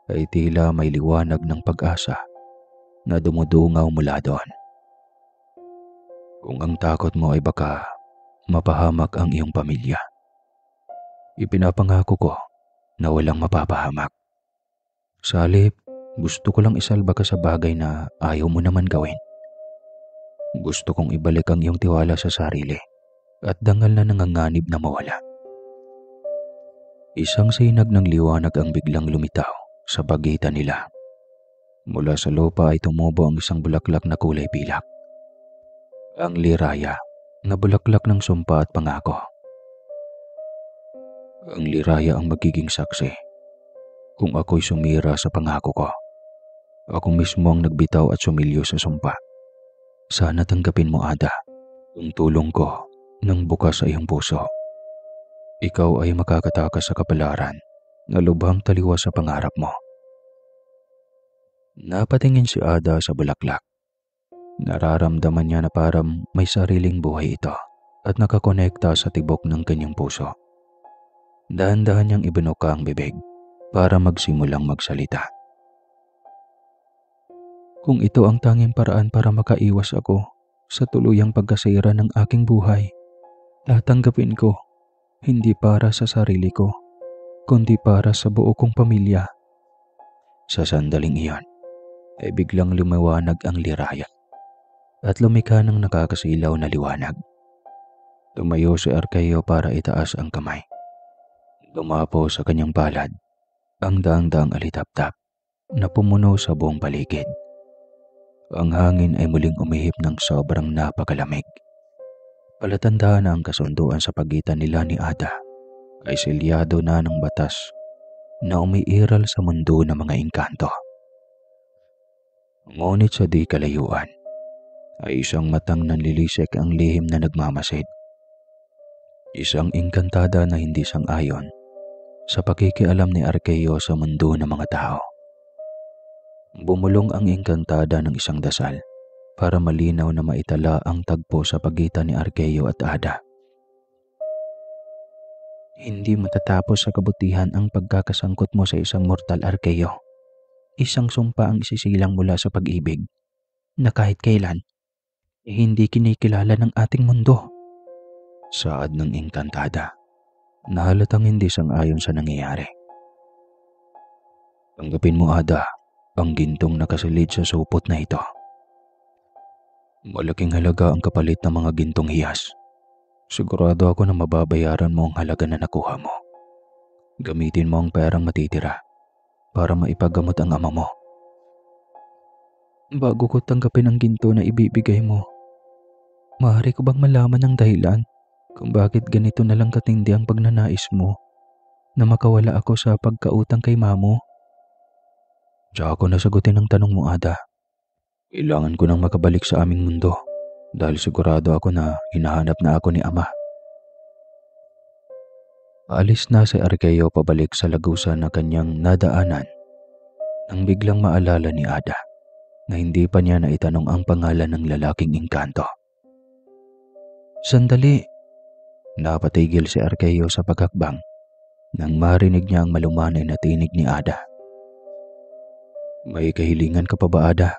ay tila may liwanag ng pag-asa na dumudungaw mula doon. Kung ang takot mo ay baka mapahamak ang iyong pamilya, ipinapangako ko na walang mapapahamak. Sa halip, gusto ko lang isalba ka sa bagay na ayaw mo naman gawin. Gusto kong ibalik ang iyong tiwala sa sarili at dangal na nanganganib na mawala. Isang sinag ng liwanag ang biglang lumitaw sa pagitan nila. Mula sa lupa ay tumubo ang isang bulaklak na kulay pilak. Ang liraya na bulaklak ng sumpa at pangako. Ang liraya ang magiging saksi kung ako'y sumira sa pangako ko. Ako mismo ang nagbitaw at sumilyo sa sumpa. Sana tanggapin mo, Ada, ang tulong ko ng bukas sa iyong puso. Ikaw ay makakatakas sa kapalaran na lubhang taliwas sa pangarap mo. Napatingin si Ada sa bulaklak. Nararamdaman niya na parang may sariling buhay ito at nakakonekta sa tibok ng kanyang puso. Dahan-dahan niyang ibinuka ang bibig para magsimulang magsalita. Kung ito ang tanging paraan para makaiwas ako sa tuluyang pagkasira ng aking buhay, tatanggapin ko, hindi para sa sarili ko, kundi para sa buo kong pamilya. Sa sandaling iyon, ay biglang lumiwanag ang liraya at lumikha ng nakakasilaw na liwanag. Tumayo si Arkeyo para itaas ang kamay. Dumapo sa kanyang palad ang daang-daang alitaptap na pumuno sa buong paligid. Ang hangin ay muling umihip ng sobrang napakalamig. Palatandaan na ang kasunduan sa pagitan nila ni Ada ay selyado na ng batas na umiiral sa mundo ng mga engkanto. Ngunit sa di kalayuan ay isang matang nanlilisik ang lihim na nagmamasid. Isang engkantada na hindi sang-ayon sa pakikialam ni Arkeyo sa mundo ng mga tao. Bumulong ang engkantada ng isang dasal para malinaw na maitala ang tagpo sa pagitan ni Arkeyo at Ada. Hindi matatapos sa kabutihan ang pagkakasangkot mo sa isang mortal, Arkeyo. Isang sumpa ang isisilang mula sa pag-ibig na kahit kailan hindi kinikilala ng ating mundo. Saad ng engkantada na halatang hindi sang-ayon sa nangyayari. Tanggapin mo, Ada, ang gintong nakasilid sa supot na ito. Malaking halaga ang kapalit ng mga gintong hiyas. Sigurado ako na mababayaran mo ang halaga na nakuha mo. Gamitin mo ang perang matitira para maipagamot ang ama mo. Bago ko tanggapin ang ginto na ibibigay mo, maaari ko bang malaman ang dahilan kung bakit ganito na lang katindi ang pagnanais mo na makawala ako sa pagkautang kay mamo? Tsaka ko nasagutin ang tanong mo, Ada. Kailangan ko nang makabalik sa aming mundo dahil sigurado ako na hinahanap na ako ni ama. Paalis na si Argeo pabalik sa lagusan na kanyang nadaanan nang biglang maalala ni Ada na hindi pa niya naitanong ang pangalan ng lalaking engkanto. Sandali! Napatigil si Argeo sa paghakbang nang marinig niya ang malumanay na tinig ni Ada. May kahilingan ka pa ba, Ada?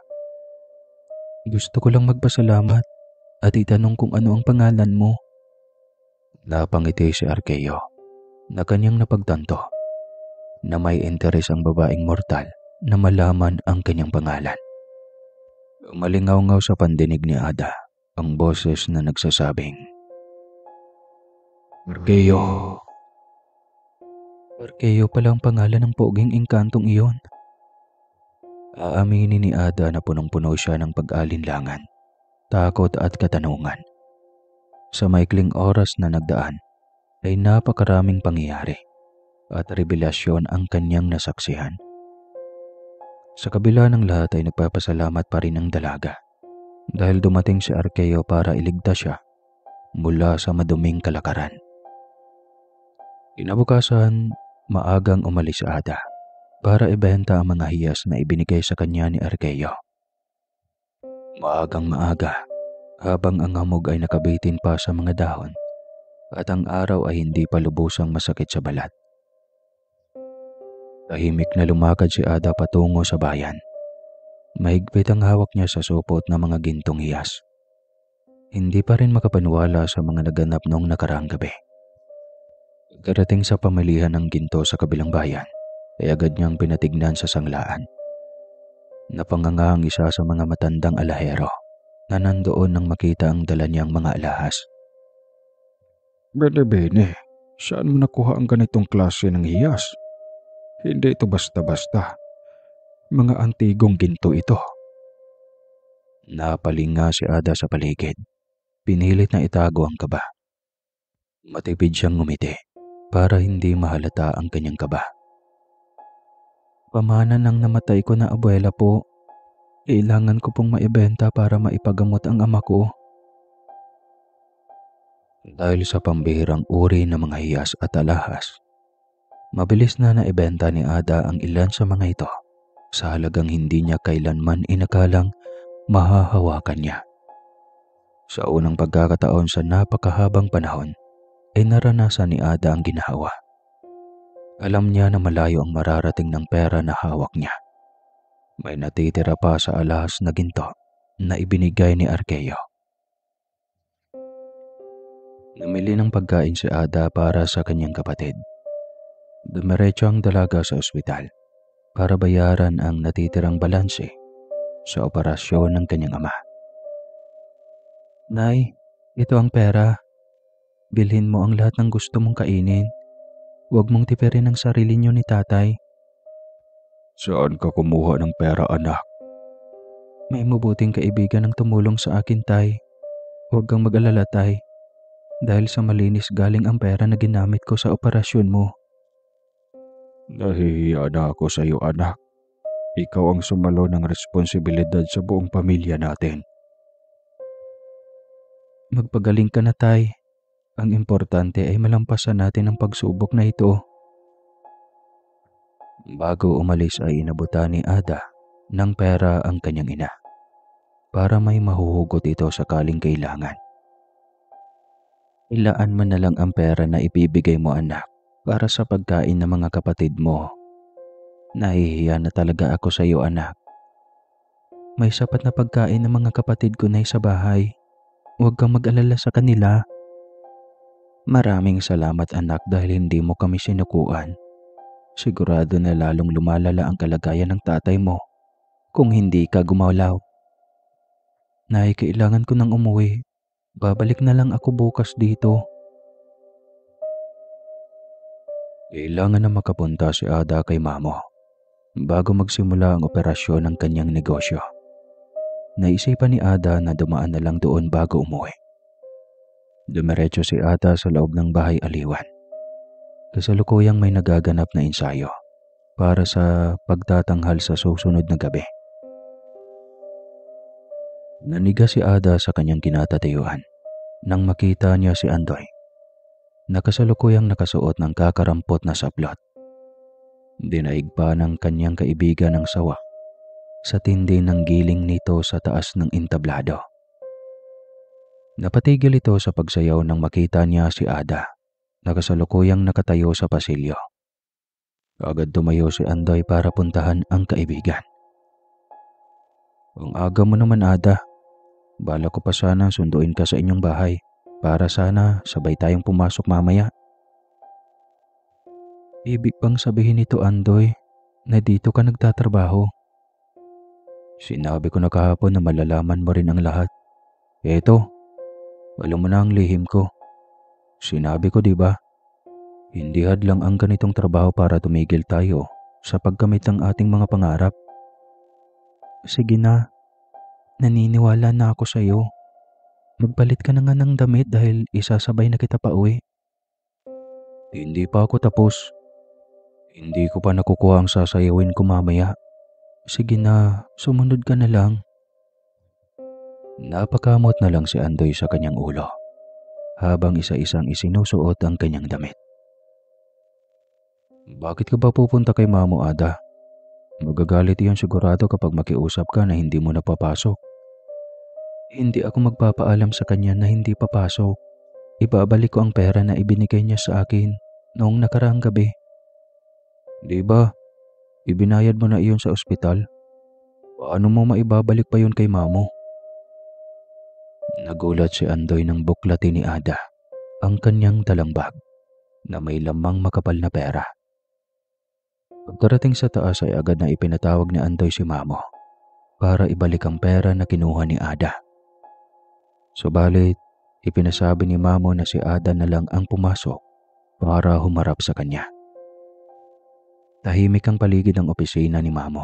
Gusto ko lang magpasalamat at itanong kung ano ang pangalan mo. Napangiti si Argeo na kanyang napagtanto na may interes ang babaeng mortal na malaman ang kanyang pangalan. Malingaw-ngaw sa pandinig ni Ada ang boses na nagsasabing, Argeo. Argeo pala ang pangalan ng poging engkantong iyon. Aaminin ni Ada na punong-puno siya ng pag-alinlangan, takot at katanungan. Sa maikling oras na nagdaan ay napakaraming pangyayari at revelasyon ang kanyang nasaksihan. Sa kabila ng lahat ay nagpapasalamat pa rin ang dalaga dahil dumating si Argeo para iligtas siya mula sa maduming kalakaran. Kinabukasan, maagang umalis si Ada para ibenta ang mga hiyas na ibinigay sa kanya ni Argeo. Maagang maaga, habang ang hamog ay nakabitin pa sa mga dahon at ang araw ay hindi pa lubusang masakit sa balat. Tahimik na lumakad si Ada patungo sa bayan. Mahigpit ang hawak niya sa supot ng mga gintong hiyas. Hindi pa rin makapaniwala sa mga naganap noong nakaraang gabi. Pagkarating sa pamilihan ng ginto sa kabilang bayan, ay agad niyang pinatignan sa sanglaan. Napanganga ang isa sa mga matandang alahero na nandoon nang makita ang dala niyang mga alahas. Bene, saan mo nakuha ang ganitong klase ng hiyas? Hindi ito basta-basta. Mga antigong ginto ito. Napalinga si Ada sa paligid. Pinilit na itago ang kaba. Matipid siyang ngumiti para hindi mahalata ang kanyang kaba. Pamana ng namatay ko na abuela po. Kailangan ko pong maibenta para maipagamot ang ama ko. Dahil sa pambihirang uri ng mga hiyas at alahas, mabilis na naibenta ni Ada ang ilan sa mga ito sa halagang hindi niya kailanman inakalang mahahawakan niya. Sa unang pagkakataon sa napakahabang panahon, ay naranasan ni Ada ang ginawa. Alam niya na malayo ang mararating ng pera na hawak niya. May natitira pa sa alahas na ginto na ibinigay ni Argeo. Namili ng pagkain si Ada para sa kanyang kapatid. Dumiretso ang dalaga sa ospital para bayaran ang natitirang balanse sa operasyon ng kanyang ama. Nay, ito ang pera. Bilhin mo ang lahat ng gusto mong kainin. Huwag mong tipirin ang sarili niyo ni tatay. Saan ka kumuha ng pera, anak? May mabuting kaibigan ang tumulong sa akin, tay. Huwag kang mag-alala, tay. Dahil sa malinis galing ang pera na ginamit ko sa operasyon mo. Nahihiya na ako sa iyo, anak. Ikaw ang sumalo ng responsibilidad sa buong pamilya natin. Magpagaling ka na, tay. Ang importante ay malampasan natin ang pagsubok na ito. Bago umalis ay inabutan ni Ada ng pera ang kanyang ina para may mahuhugot ito sakaling kailangan. Ilaan mo na lang ang pera na ibibigay mo, anak, para sa pagkain ng mga kapatid mo. Nahihiya na talaga ako sa iyo, anak. May sapat na pagkain ng mga kapatid ko na sa bahay. Huwag kang mag-alala sa kanila. Maraming salamat, anak, dahil hindi mo kami sinukuan. Sigurado na lalong lumalala ang kalagayan ng tatay mo kung hindi ka gumalaw. Nay, kailangan ko nang umuwi. Babalik na lang ako bukas dito. Kailangan na makapunta si Ada kay Mamo bago magsimula ang operasyon ng kanyang negosyo. Naisipan ni Ada na dumaan na lang doon bago umuwi. Dumiretso si Ada sa loob ng bahay aliwan. Kasalukuyang may nagaganap na ensayo para sa pagtatanghal sa susunod na gabi. Naniga si Ada sa kanyang kinatatayuan nang makita niya si Andoy na kasalukuyang nakasuot ng kakarampot na saplot. Dinaig pa ng kanyang kaibigan ng sawa sa tindi ng giling nito sa taas ng entablado. Napatigil ito sa pagsayaw nang makita niya si Ada na kasalukuyang nakatayo sa pasilyo. Agad tumayo si Andoy para puntahan ang kaibigan. "Ang aga mo naman, Ada. Bala ko pa sana sunduin ka sa inyong bahay para sana sabay tayong pumasok mamaya." "Ibig bang sabihin nito, Andoy, na dito ka nagtatrabaho?" "Sinabi ko na kahapon na malalaman mo rin ang lahat. Eto, alam mo na ang lihim ko. Sinabi ko, di ba? Hindi hadlang ang ganitong trabaho para tumigil tayo sa pagkamit ng ating mga pangarap." "Sige na, naniniwala na ako sa'yo. Magpalit ka na nga ng damit dahil isasabay na kita pa uwi." "Hindi pa ako tapos. Hindi ko pa nakukuha ang sasayawin ko mamaya." "Sige na, sumunod ka na lang." Napakamot na lang si Andoy sa kanyang ulo habang isa-isang isinusuot ang kanyang damit. "Bakit ka ba pupunta kay Mamo, Ada? Magagalit iyon sigurado kapag makiusap ka na hindi mo napapasok." "Hindi ako magpapaalam sa kanya na hindi papasok. Ibabalik ko ang pera na ibinigay niya sa akin noong nakaraang gabi." "Di ba, ibinayad mo na iyon sa ospital? Paano mo maibabalik pa yun kay Mamo?" Nagulat si Andoy nang buklatin ni Ada ang kanyang dalang bag na may lamang makapal na pera. Pagdarating sa taas ay agad na ipinatawag ni Andoy si Mamo para ibalik ang pera na kinuha ni Ada. Subalit, ipinasabi ni Mamo na si Ada na lang ang pumasok para humarap sa kanya. Tahimik ang paligid ng opisina ni Mamo.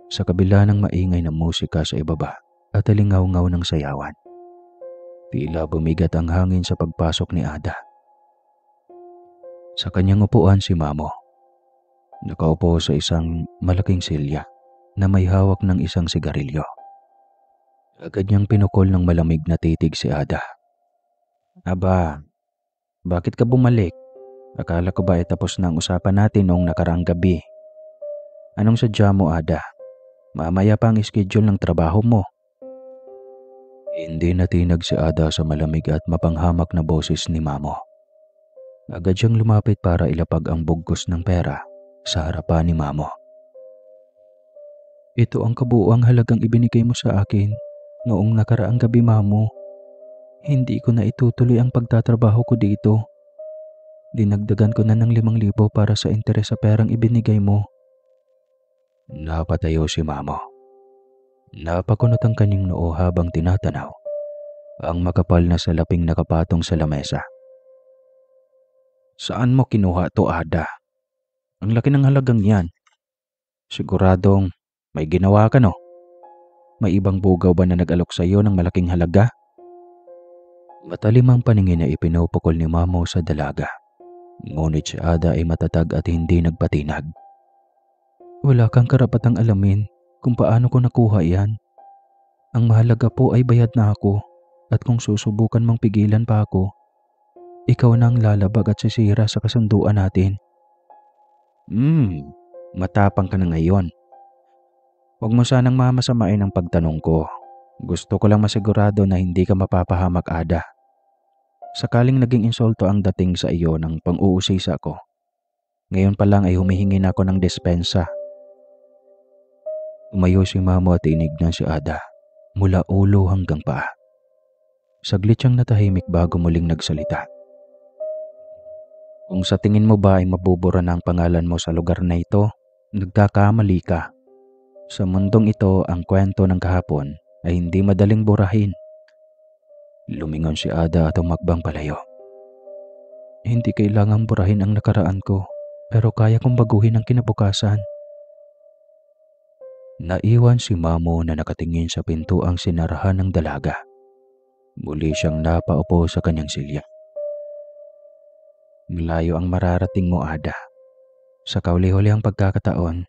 Sa kabila ng maingay na musika sa ibaba at alingaw-ngaw ng sayawan, tila bumigat ang hangin sa pagpasok ni Ada. Sa kanyang upuan si Mamo, nakaupo sa isang malaking silya na may hawak ng isang sigarilyo. Agad niyang pinukol ng malamig na titig si Ada. "Aba, bakit ka bumalik? Akala ko ba tapos na ang usapan natin noong nakaraang gabi? Anong sadya mo, Ada? Mamaya pa ang schedule ng trabaho mo." Hindi natinag si Ada sa malamig at mapanghamak na boses ni Mamo. Agad siyang lumapit para ilapag ang bugkos ng pera sa harapan ni Mamo. "Ito ang kabuuang halagang ibinigay mo sa akin noong nakaraang gabi, Mamo. Hindi ko na itutuloy ang pagtatrabaho ko dito. Dinagdagan ko na ng 5,000 para sa interes sa perang ibinigay mo." Napatayo si Mamo. Napakunot ang kanyang noo habang tinatanaw ang makapal na salaping nakapatong sa lamesa. "Saan mo kinuha to, Ada? Ang laki ng halagang yan. Siguradong may ginawa ka, no? May ibang bugaw ba na nag-alok sa iyo ng malaking halaga?" Matalim ang paningin na ipinupukol ni Mamo sa dalaga. Ngunit si Ada ay matatag at hindi nagpatinag. "Wala kang karapatang alamin kung paano ko nakuha yan. Ang mahalaga po ay bayad na ako, at kung susubukan mong pigilan pa ako, ikaw na ang lalabag at sisira sa kasunduan natin." Matapang ka na ngayon. Huwag mo sanang mamasamain ang pagtanong ko. Gusto ko lang masigurado na hindi ka mapapahamak, Ada. Sakaling naging insulto ang dating sa iyo ng pang-uusisa ko, ngayon pa lang ay humihingi na ako ng dispensa. Umayo si Mamo at tinignan si Ada mula ulo hanggang paa. Saglit siyang natahimik bago muling nagsalita. "Kung sa tingin mo ba ay mabubura na ang pangalan mo sa lugar na ito, nagkakamali ka. Sa mundong ito, ang kwento ng kahapon ay hindi madaling burahin." Lumingon si Ada at humakbang palayo. Hindi kailangang burahin ang nakaraan ko, pero kaya kong baguhin ang kinabukasan. Naiwan si Mamo na nakatingin sa pintuang sinarahan ng dalaga. Muli siyang napaupo sa kanyang silya. Malayo ang mararating mo, Ada. Sa kauli-hulihang pagkakataon,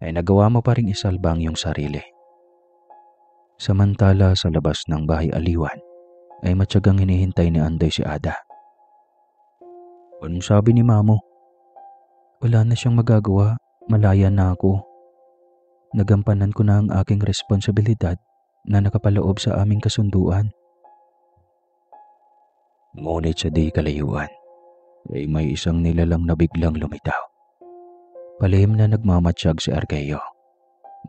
ay nagawa mo pa ring isalba ang iyong sarili. Samantala sa labas ng bahay aliwan, ay matyagang hinihintay ni Andoy si Ada. Anong sabi ni Mamo? Wala na siyang magagawa, malaya na ako. Nagampanan ko na ang aking responsibilidad na nakapaloob sa aming kasunduan. Ngunit sa di kalayuan, ay may isang nilalang na biglang lumitaw. Palihim na nagmamatsyag si Argeo.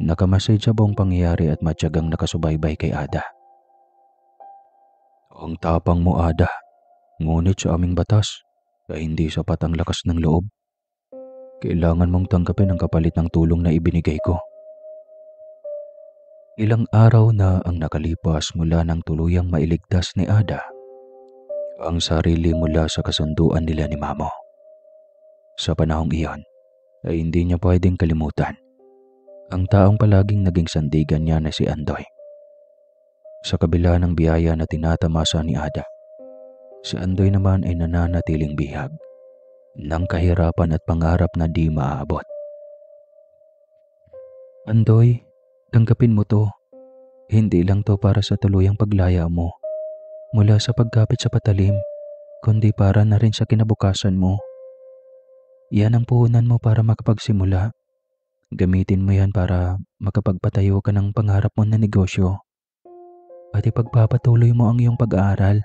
Nakamasid sa buong pangyayari at matyagang nakasubaybay kay Ada. Ang tapang mo, Ada. Ngunit sa aming batas, ay hindi sapat ang lakas ng loob. Kailangan mong tanggapin ang kapalit ng tulong na ibinigay ko. Ilang araw na ang nakalipas mula nang tuluyang mailigtas ni Ada ang sarili mula sa kasunduan nila ni Mamo. Sa panahong iyon, ay hindi niya pwedeng kalimutan ang taong palaging naging sandigan niya na si Andoy. Sa kabila ng biyaya na tinatamasa ni Ada, si Andoy naman ay nananatiling bihag ng kahirapan at pangarap na di maaabot. Andoy, tanggapin mo to. Hindi lang to para sa tuluyang paglaya mo mula sa pagkapit sa patalim, kundi para na rin sa kinabukasan mo. Yan ang puhunan mo para makapagsimula. Gamitin mo yan para makapagpatayo ka ng pangarap mo na negosyo at ipagpapatuloy mo ang iyong pag-aaral.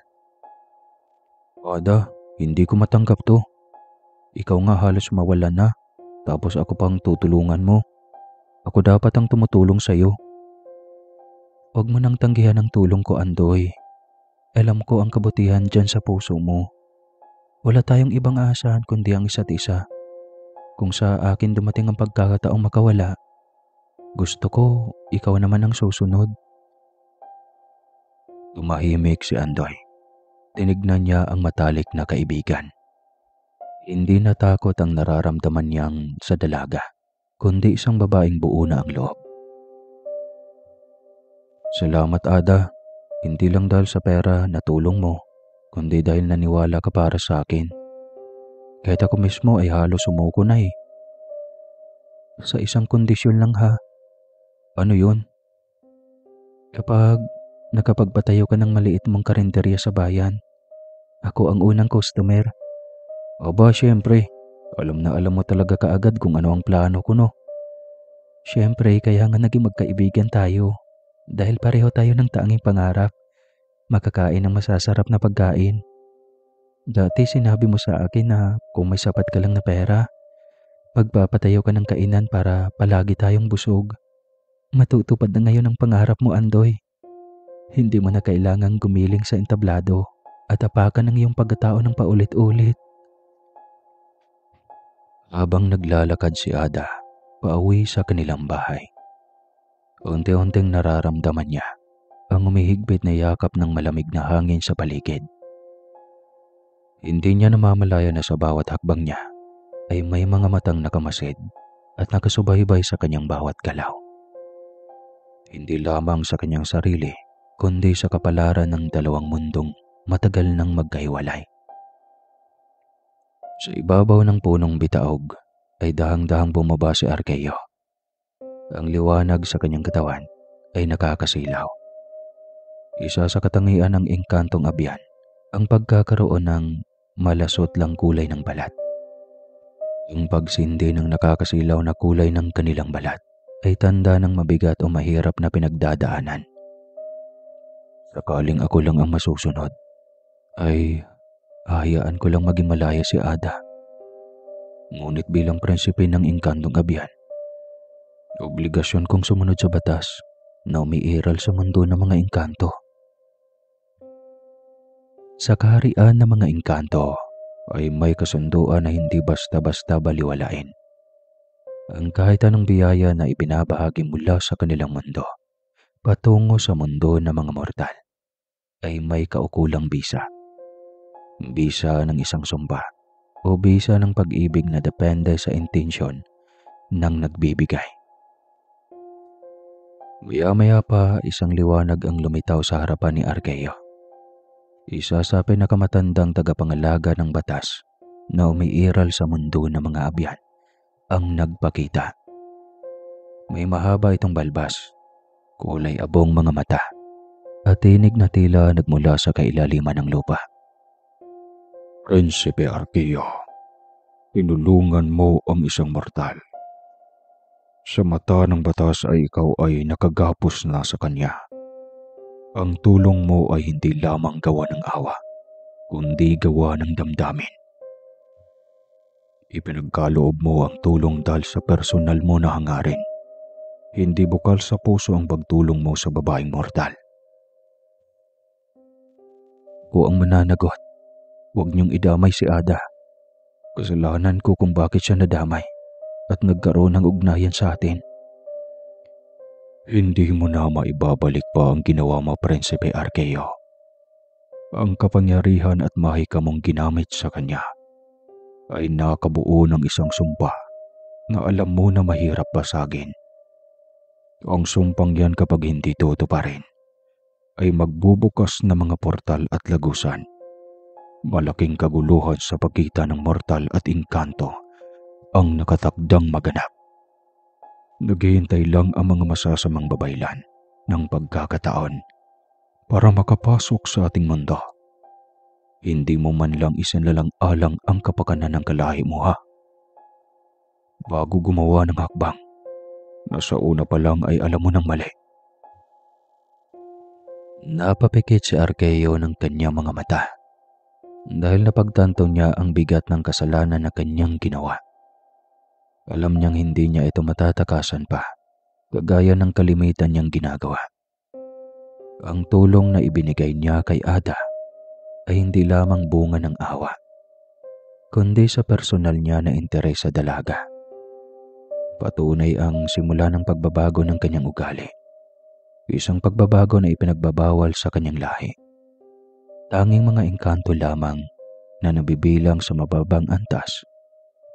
Ada, hindi ko matanggap to. Ikaw nga halos mawala na, tapos ako pang tutulungan mo. Ako dapat ang tumutulong sa'yo. Huwag mo nang tanggihan ang tulong ko, Andoy. Alam ko ang kabutihan dyan sa puso mo. Wala tayong ibang aasahan kundi ang isa't isa. Kung sa akin dumating ang pagkakataong makawala, gusto ko ikaw naman ang susunod. Tumahimik si Andoy. Tinignan niya ang matalik na kaibigan. Hindi natakot ang nararamdaman niyang sa dalaga, kundi isang babaeng buo na ang loob. Salamat, Ada. Hindi lang dahil sa pera na tulong mo, kundi dahil naniwala ka para sa akin. Kahit ako mismo ay halos sumuko na eh. Sa isang kondisyon lang ha. Ano yun? Kapag nakapagpatayo ka ng maliit mong karinderya sa bayan, ako ang unang customer. Aba, syempre. Alam na alam mo talaga kaagad kung ano ang plano ko, no? Syempre, kaya nga naging magkaibigan tayo. Dahil pareho tayo ng tanging pangarap, makakain ng masasarap na pagkain. Dati sinabi mo sa akin na kung may sapat ka lang na pera, magpapatayo ka ng kainan para palagi tayong busog. Matutupad na ngayon ang pangarap mo, Andoy. Hindi mo na kailangang gumiling sa entablado at apakan ng iyong pagkatao ng paulit-ulit. Habang naglalakad si Ada, pauwi sa kanilang bahay, unti-unting nararamdaman niya ang humihigpit na yakap ng malamig na hangin sa paligid. Hindi niya namamalaya na sa bawat hakbang niya ay may mga matang nakamasid at nakasubaybay sa kanyang bawat galaw. Hindi lamang sa kanyang sarili, kundi sa kapalaran ng dalawang mundong matagal nang magkahiwalay. Sa ibabaw ng punong bitaog ay dahang-dahang bumaba si Argeo. Ang liwanag sa kanyang katawan ay nakakasilaw. Isa sa katangian ng engkantong abyan ang pagkakaroon ng malasot lang kulay ng balat. Ang pagsindi ng nakakasilaw na kulay ng kanilang balat ay tanda ng mabigat o mahirap na pinagdadaanan. Sakaling ako lang ang masusunod, ay hahayaan ko lang maging malaya si Ada. Ngunit bilang prinsipe ng engkantong abyan, obligasyon kong sumunod sa batas na umiiral sa mundo ng mga engkanto. Sa kaharian ng mga engkanto ay may kasunduan na hindi basta-basta baliwalain. Ang kahit anong biyaya na ibinabahagi mula sa kanilang mundo patungo sa mundo ng mga mortal ay may kaukulang bisa. bisa ng isang sumpa o bisa ng pag-ibig na depende sa intensyon ng nagbibigay. Maya-maya pa isang liwanag ang lumitaw sa harapan ni Argeo. Isa sa pinakamatandang tagapangalaga ng batas na umiiral sa mundo ng mga abyan ang nagpakita. May mahaba itong balbas, kulay abong mga mata, at tinig na tila nagmula sa kailaliman ng lupa. Prinsipe Argeo, tinulungan mo ang isang mortal. Sa mata ng batas ay ikaw ay nakagapos na sa kanya. Ang tulong mo ay hindi lamang gawa ng awa, kundi gawa ng damdamin. Ipinagkaloob mo ang tulong dahil sa personal mo na hangarin. Hindi bukal sa puso ang pagtulong mo sa babaeng mortal. Ko ang mananagot, huwag niyong idamay si Ada. Kasalanan ko kung bakit siya nadamay at nagkaroon ng ugnayan sa atin. Hindi mo na maibabalik pa ang ginawa mo, Prinsipe Argeo. Ang kapangyarihan at mahika mong ginamit sa kanya ay nakabuo ng isang sumpa na alam mo na mahirap basagin. Ang sumpang yan kapag hindi tutuparin ay magbubukas na mga portal at lagusan. Malaking kaguluhan sa pagitan ng mortal at engkanto ang nakatakdang maganap. Naghihintay lang ang mga masasamang babaylan ng pagkakataon para makapasok sa ating mundo. Hindi mo man lang isinlalang-alang ang kapakanan ng kalahi mo, ha? Bago gumawa ng hakbang, nasa una pa lang ay alam mo ng mali. Napapikit si Argeo ng kanyang mga mata dahil napagtanto niya ang bigat ng kasalanan na kanyang ginawa. Alam niyang hindi niya ito matatakasan pa, kagaya ng kalimitan niyang ginagawa. Ang tulong na ibinigay niya kay Ada ay hindi lamang bunga ng awa, kundi sa personal niya na interes sa dalaga. Patunay ang simula ng pagbabago ng kanyang ugali. Isang pagbabago na ipinagbabawal sa kanyang lahi. Tanging mga engkanto lamang na nabibilang sa mababang antas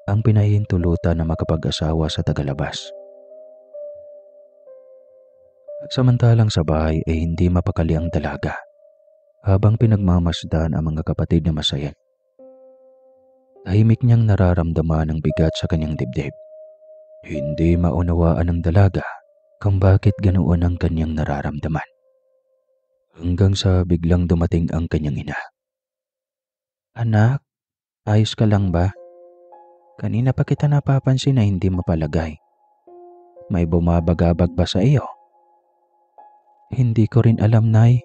ang pinahihintulutan na makapag-asawa sa tagalabas. Samantalang sa bahay ay hindi mapakali ang dalaga habang pinagmamasdan ang mga kapatid na masaya. Tahimik niyang nararamdaman ang bigat sa kanyang dibdib. Hindi maunawaan ng dalaga kung bakit ganoon ang kanyang nararamdaman. Hanggang sa biglang dumating ang kanyang ina. Anak, ayos ka lang ba? Kanina pa kita napapansin na hindi mapalagay. May bumabagabag ba sa iyo? Hindi ko rin alam, Nay.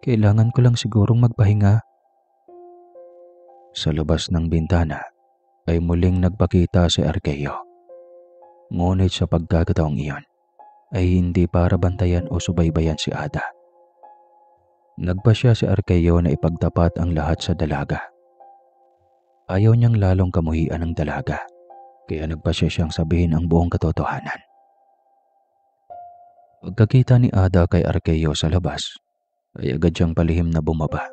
Kailangan ko lang sigurong magpahinga. Sa labas ng bintana ay muling nagpakita si Argeo. Ngunit sa pagkakataong iyon ay hindi para bantayan o subaybayan si Ada. Nagpasya si Argeo na ipagtapat ang lahat sa dalaga. Ayaw niyang lalong kamuhian ang dalaga, kaya nagpasya siyang sabihin ang buong katotohanan. Pagkakita ni Ada kay Argeo sa labas, ay agad siyang palihim na bumaba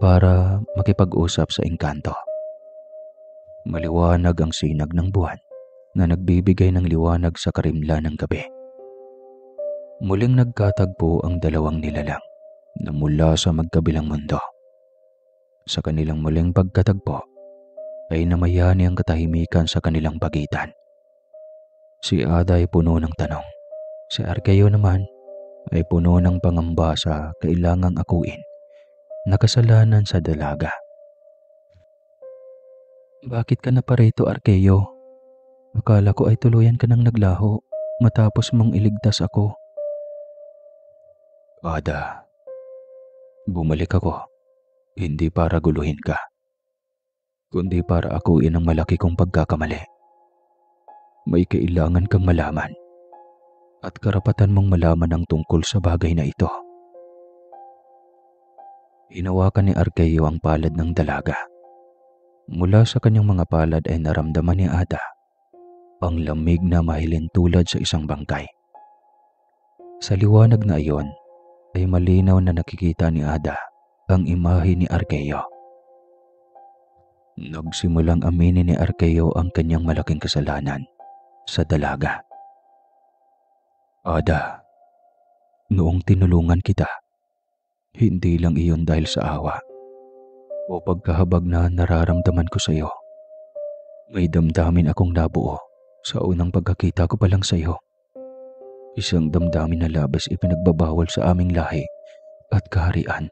para makipag-usap sa engkanto. Maliwanag ang sinag ng buwan na nagbibigay ng liwanag sa karimlan ng gabi. Muling nagkatagpo ang dalawang nilalang na mula sa magkabilang mundo. Sa kanilang muling pagkatagpo ay namayani ang katahimikan sa kanilang pagitan. Si Ada ay puno ng tanong. Si Argeo naman ay puno ng pangamba sa kailangang akuin na kasalanan sa dalaga. Bakit ka na parito, Argeo? Akala ko ay tuluyan ka nang naglaho matapos mong iligtas ako. Ada, bumalik ako, hindi para guluhin ka, kundi para akuin ang malaki kong pagkakamali. May kailangan kang malaman at karapatan mong malaman ang tungkol sa bagay na ito. Hinawakan ni Argeo ang palad ng dalaga. Mula sa kanyang mga palad ay naramdaman ni Ada ang lamig na mahilintulad sa isang bangkay. Sa liwanag na iyon ay malinaw na nakikita ni Ada ang imahe ni Argeo. Nagsimulang aminin ni Arkeyo ang kanyang malaking kasalanan sa dalaga. Ada, noong tinulungan kita, hindi lang iyon dahil sa awa o pagkahabag na nararamdaman ko sa iyo. May damdamin akong nabuo sa unang pagkakita ko pa lang sa iyo. Isang damdamin na labis ipinagbabawal sa aming lahi at kaharian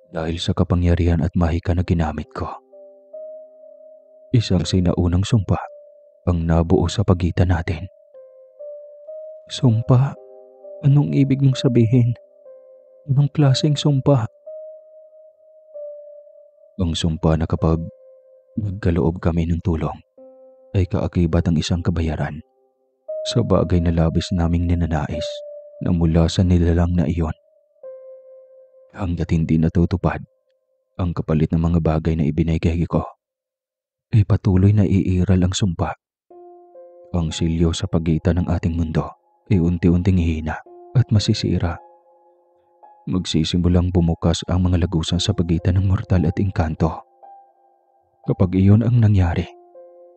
dahil sa kapangyarihan at mahika na ginamit ko. Isang sinaunang sumpa ang nabuo sa pagitan natin. Sumpa? Anong ibig mong sabihin? Anong klaseng sumpa? Ang sumpa na kapag nagkaloob kami ng tulong ay kaakibat ang isang kabayaran sa bagay na labis naming ninanais na mula sa nilalang na iyon. Hanggat hindi natutupad ang kapalit ng mga bagay na ibinigay ko, ay patuloy na iiral ang sumpa. Ang silyo sa pagitan ng ating mundo ay unti-unting hihina at masisira. Magsisimulang bumukas ang mga lagusan sa pagitan ng mortal at engkanto. Kapag iyon ang nangyari,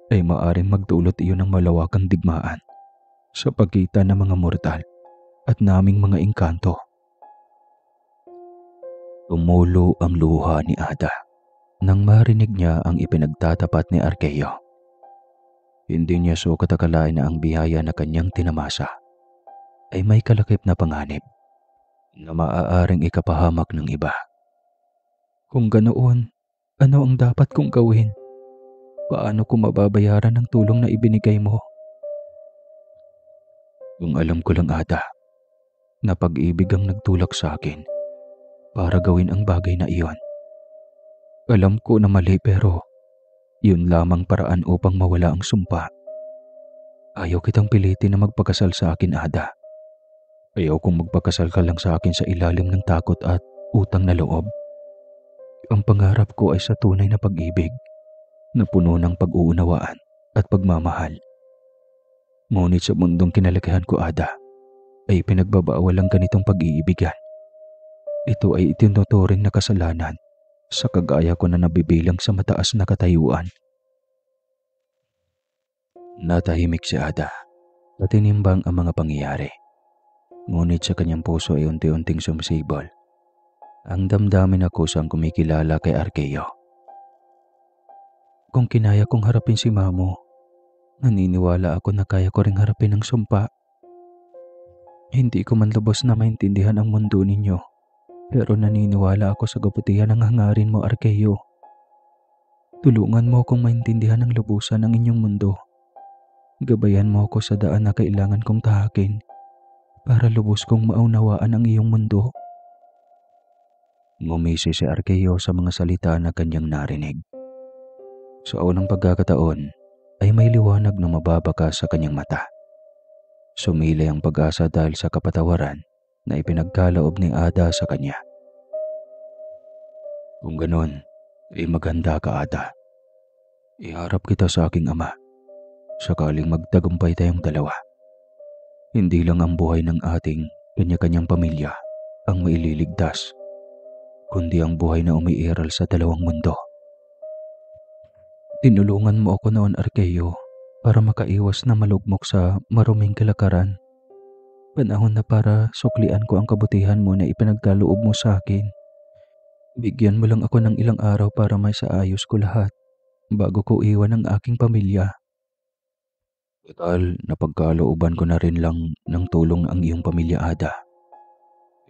ay maaaring magdulot iyon ng malawakang digmaan sa pagitan ng mga mortal at naming mga engkanto. Tumulo ang luha ni Ada nang marinig niya ang ipinagtatapat ni Arkeyo. Hindi niya sukat akalain na ang biyaya na kanyang tinamasa ay may kalakip na panganib na maaaring ikapahamak ng iba. Kung ganoon, ano ang dapat kong gawin? Paano ko mababayaran ang tulong na ibinigay mo? Kung alam ko lang, Ada, na pag-ibig ang nagtulak sa akin para gawin ang bagay na iyon. Alam ko na mali pero yun lamang paraan upang mawala ang sumpa. Ayaw kitang pilitin na magpakasal sa akin, Ada. Ayaw kong magpakasal ka lang sa akin sa ilalim ng takot at utang na loob. Ang pangarap ko ay sa tunay na pag-ibig na puno ng pag-uunawaan at pagmamahal. Ngunit sa mundong kinalakihan ko, Ada, ay pinagbabawal ang ganitong pag-iibigan. Ito ay itinuturing na kasalanan sa kagaya ko na nabibilang sa mataas na katayuan. Natahimik si Ada at tinimbang ang mga pangyayari. Ngunit sa kanyang puso ay unti-unting sumisibol ang damdamin na kusang kumikilala kay Arkeyo. Kung kinaya kong harapin si Mamo, naniniwala ako na kaya ko ring harapin ang sumpa. Hindi ko man lubos na maintindihan ang mundo ninyo, pero naniniwala ako sa kabutihan ng hangarin mo, Arkeyo. Tulungan mo akong maintindihan ang lubusan ng inyong mundo. Gabayan mo ako sa daan na kailangan kong tahakin para lubos kong maunawaan ang iyong mundo. Ngumisi si Arkeyo sa mga salita na kanyang narinig. Sa unang pagkakataon ay may liwanag na mababaka sa kanyang mata. Sumilay ang pag-asa dahil sa kapatawaran na ipinagkaloob ni Ada sa kanya. Kung ganon, ay maganda ka, Ada. Iharap kita sa aking ama, sakaling magtagumpay tayong dalawa. Hindi lang ang buhay ng ating kanya-kanyang pamilya ang maililigtas, kundi ang buhay na umiiral sa dalawang mundo. Tinulungan mo ako noon, Arkeyo, para makaiwas na malugmok sa maruming kalakaran. Panahon na para suklian ko ang kabutihan mo na ipinagkaloob mo sa akin. Bigyan mo lang ako ng ilang araw para may saayos ko lahat bago ko iwan ang aking pamilya. Total, napagkalooban ko na rin lang ng tulong ang iyong pamilya, Ada.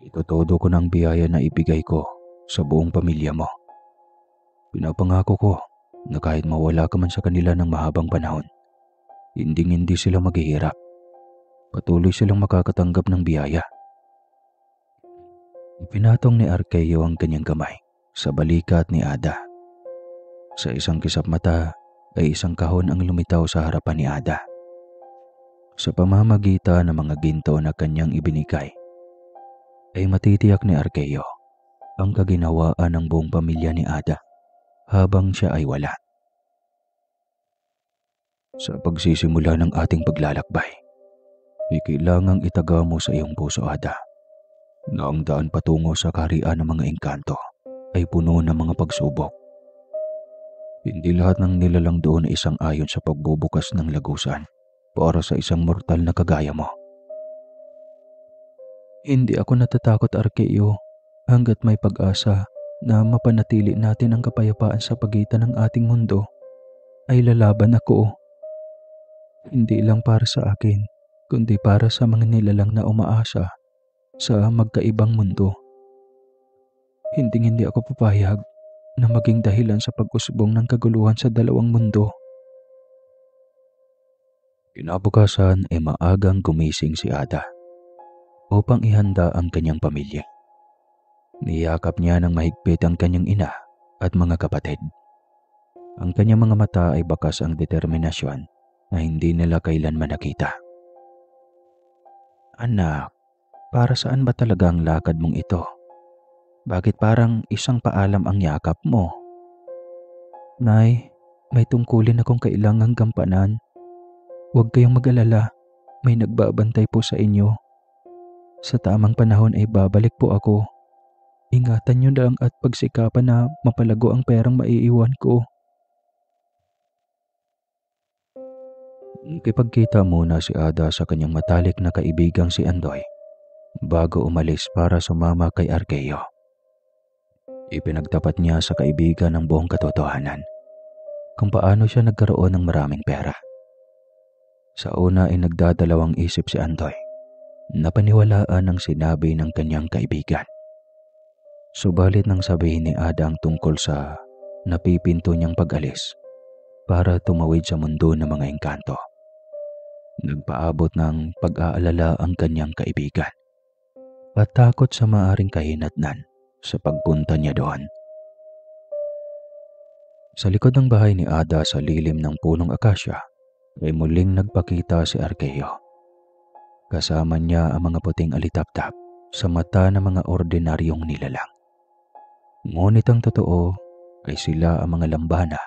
Itotodo ko ng biyaya na ibigay ko sa buong pamilya mo. Pinapangako ko na kahit mawala ka man sa kanila ng mahabang panahon, hindi sila maghihirap. Patuloy silang makakatanggap ng biyaya. Ipinatong ni Arkeyo ang kanyang kamay sa balikat ni Ada. Sa isang kisap mata ay isang kahon ang lumitaw sa harapan ni Ada. Sa pamamagitan ng mga ginto na kanyang ibinigay, ay matitiyak ni Arkeyo ang kaginawaan ng buong pamilya ni Ada habang siya ay wala. Sa pagsisimula ng ating paglalakbay, kailangang itaga mo sa iyong puso, Ada, na ang daan patungo sa kaharian ng mga engkanto ay puno ng mga pagsubok. Hindi lahat ng nilalang doon ay isang ayon sa pagbubukas ng lagusan para sa isang mortal na kagaya mo. Hindi ako natatakot, Arkeo, hanggat may pag-asa na mapanatili natin ang kapayapaan sa pagitan ng ating mundo, ay lalaban ako. Hindi lang para sa akin, kundi para sa mga nilalang na umaasa sa magkaibang mundo. Hindi ako papayag na maging dahilan sa pag-usbong ng kaguluhan sa dalawang mundo. Kinabukasan ay maagang gumising si Ada upang ihanda ang kanyang pamilya. Niyakap niya ng mahigpit ang kanyang ina at mga kapatid. Ang kanyang mga mata ay bakas ang determinasyon na hindi nila kailanman nakita. Anak, para saan ba talaga ang lakad mong ito? Bakit parang isang paalam ang yakap mo? Nay, may tungkulin akong kailangang gampanan. Huwag kayong mag-alala, may nagbabantay po sa inyo. Sa tamang panahon ay babalik po ako. Ingatan niyo lang at pagsikapan na mapalago ang perang maiiwan ko. Nakipagkita muna si Ada sa kanyang matalik na kaibigang si Andoy bago umalis para sumama kay Arkeo. Ipinagtapat niya sa kaibigan ang buong katotohanan kung paano siya nagkaroon ng maraming pera. Sa una ay nagdadalawang isip si Andoy na paniwalaan ang sinabi ng kanyang kaibigan. Subalit nang sabihin ni Ada ang tungkol sa napipinto niyang pag-alis para tumawid sa mundo ng mga engkanto, nagpaabot ng pag-aalala ang kanyang kaibigan at takot sa maaring kahinatnan sa pagpunta niya doon. Sa likod ng bahay ni Ada sa lilim ng punong akasya ay muling nagpakita si Arkeo. Kasama niya ang mga puting alitaptap sa mata ng mga ordinaryong nilalang. Ngunit ang totoo ay sila ang mga lambana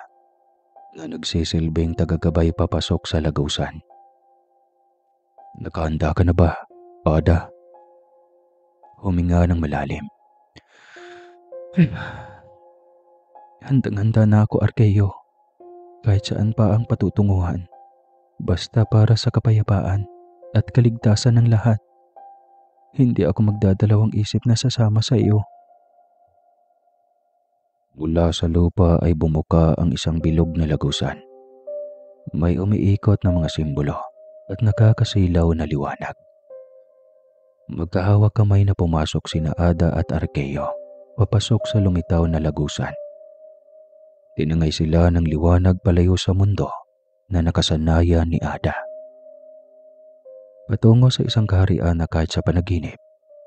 na nagsisilbing tagagabay papasok sa lagusan. Nakahanda ka na ba, Ada? Huminga ng malalim. Handang-handa na ako, Arkeo. Kahit saan pa ang patutunguhan. Basta para sa kapayapaan at kaligtasan ng lahat. Hindi ako magdadalawang isip na sasama sa iyo. Mula sa lupa ay bumuka ang isang bilog na lagusan. May umiikot na mga simbolo at nakakasilaw na liwanag. Magkahawak kamay na pumasok sina Ada at Arkeo papasok sa lumitaw na lagusan. Tinangay sila ng liwanag palayo sa mundo na nakasanayan ni Ada. Patungo sa isang kaharian na kahit sa panaginip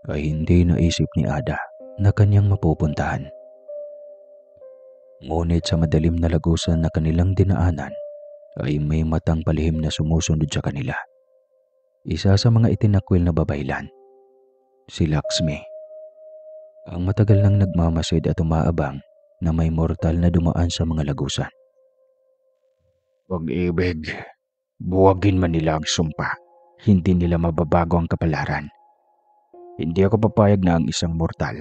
ay hindi naisip ni Ada na kanyang mapupuntahan. Ngunit sa madilim na lagusan na kanilang dinaanan ay may matang palihim na sumusunod sa kanila. Isa sa mga itinakwil na babaylan, si Lakshmi. Ang matagal nang nagmamasid at umaabang na may mortal na dumaan sa mga lagusan. Pag-ibig, buwagin man nila ang sumpa. Hindi nila mababago ang kapalaran. Hindi ako papayag na ang isang mortal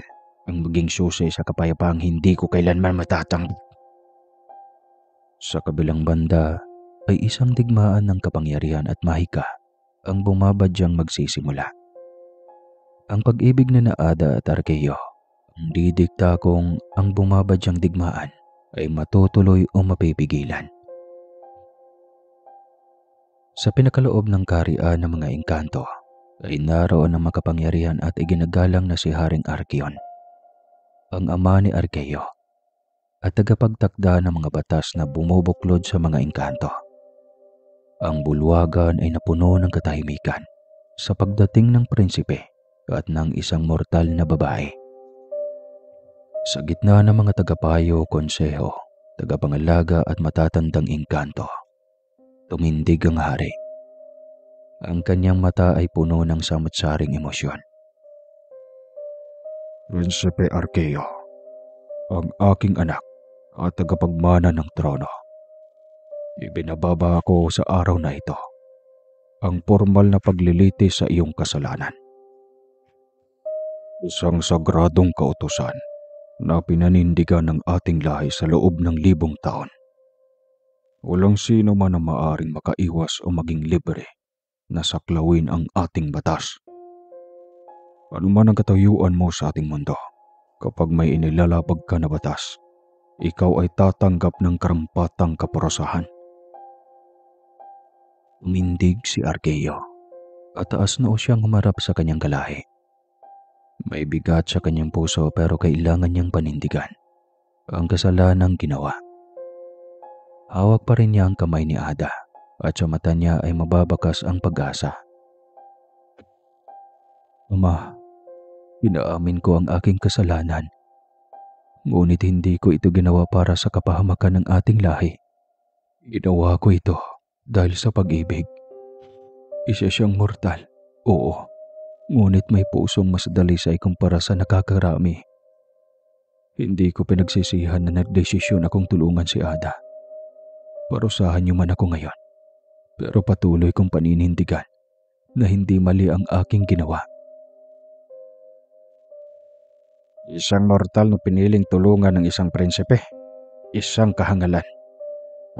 ang maging susi sa kapayapaang hindi ko kailanman matatanggap. Sa kabilang banda ay isang digmaan ng kapangyarihan at mahika ang bumabadyang magsisimula. Ang pag-ibig na Ada at Arkeo ang didikta kung ang bumabadyang digmaan ay matutuloy o mapipigilan. Sa pinakaloob ng kaharian ng mga engkanto ay naroon ang makapangyarihan at iginagalang na si Haring Archeon, ang ama ni Arkeo at tagapagtakda ng mga batas na bumubuklod sa mga engkanto. Ang bulwagan ay napuno ng katahimikan sa pagdating ng prinsipe at ng isang mortal na babae. Sa gitna ng mga tagapayo, konseho, tagapangalaga at matatandang engkanto, tumindig ang hari. Ang kanyang mata ay puno ng samot-saring emosyon. Prinsipe Arkeo, ang aking anak at tagapagmana ng trono. Ibinababa ko sa araw na ito ang formal na paglilitis sa iyong kasalanan. Isang sagradong kautusan na pinanindigan ng ating lahi sa loob ng 1000 taon Walang sino man ang maaring makaiwas o maging libre na saklawin ang ating batas. Ano man ang katayuan mo sa ating mundo, kapag may inilalabag ka na batas, ikaw ay tatanggap ng karampatang kaparusahan. Umindig si Argeo at taas noo siyang humarap sa kanyang kalahi. May bigat sa kanyang puso pero kailangan niyang panindigan ang kasalanang ginawa. Hawak pa rin niya ang kamay ni Ada at sa mata niya ay mababakas ang pag-asa. Ama, inaamin ko ang aking kasalanan. Ngunit hindi ko ito ginawa para sa kapahamakan ng ating lahi. Ginawa ko ito dahil sa pag-ibig. Isa siyang mortal, oo. Ngunit may pusong mas dalisay kumpara sa nakakarami. Hindi ko pinagsisihan na nagdesisyon akong tulungan si Ada. Parusahan niyo man ako ngayon, pero patuloy kong paninindigan na hindi mali ang aking ginawa. Isang mortal na piniling tulungan ng isang prinsipe, isang kahangalan.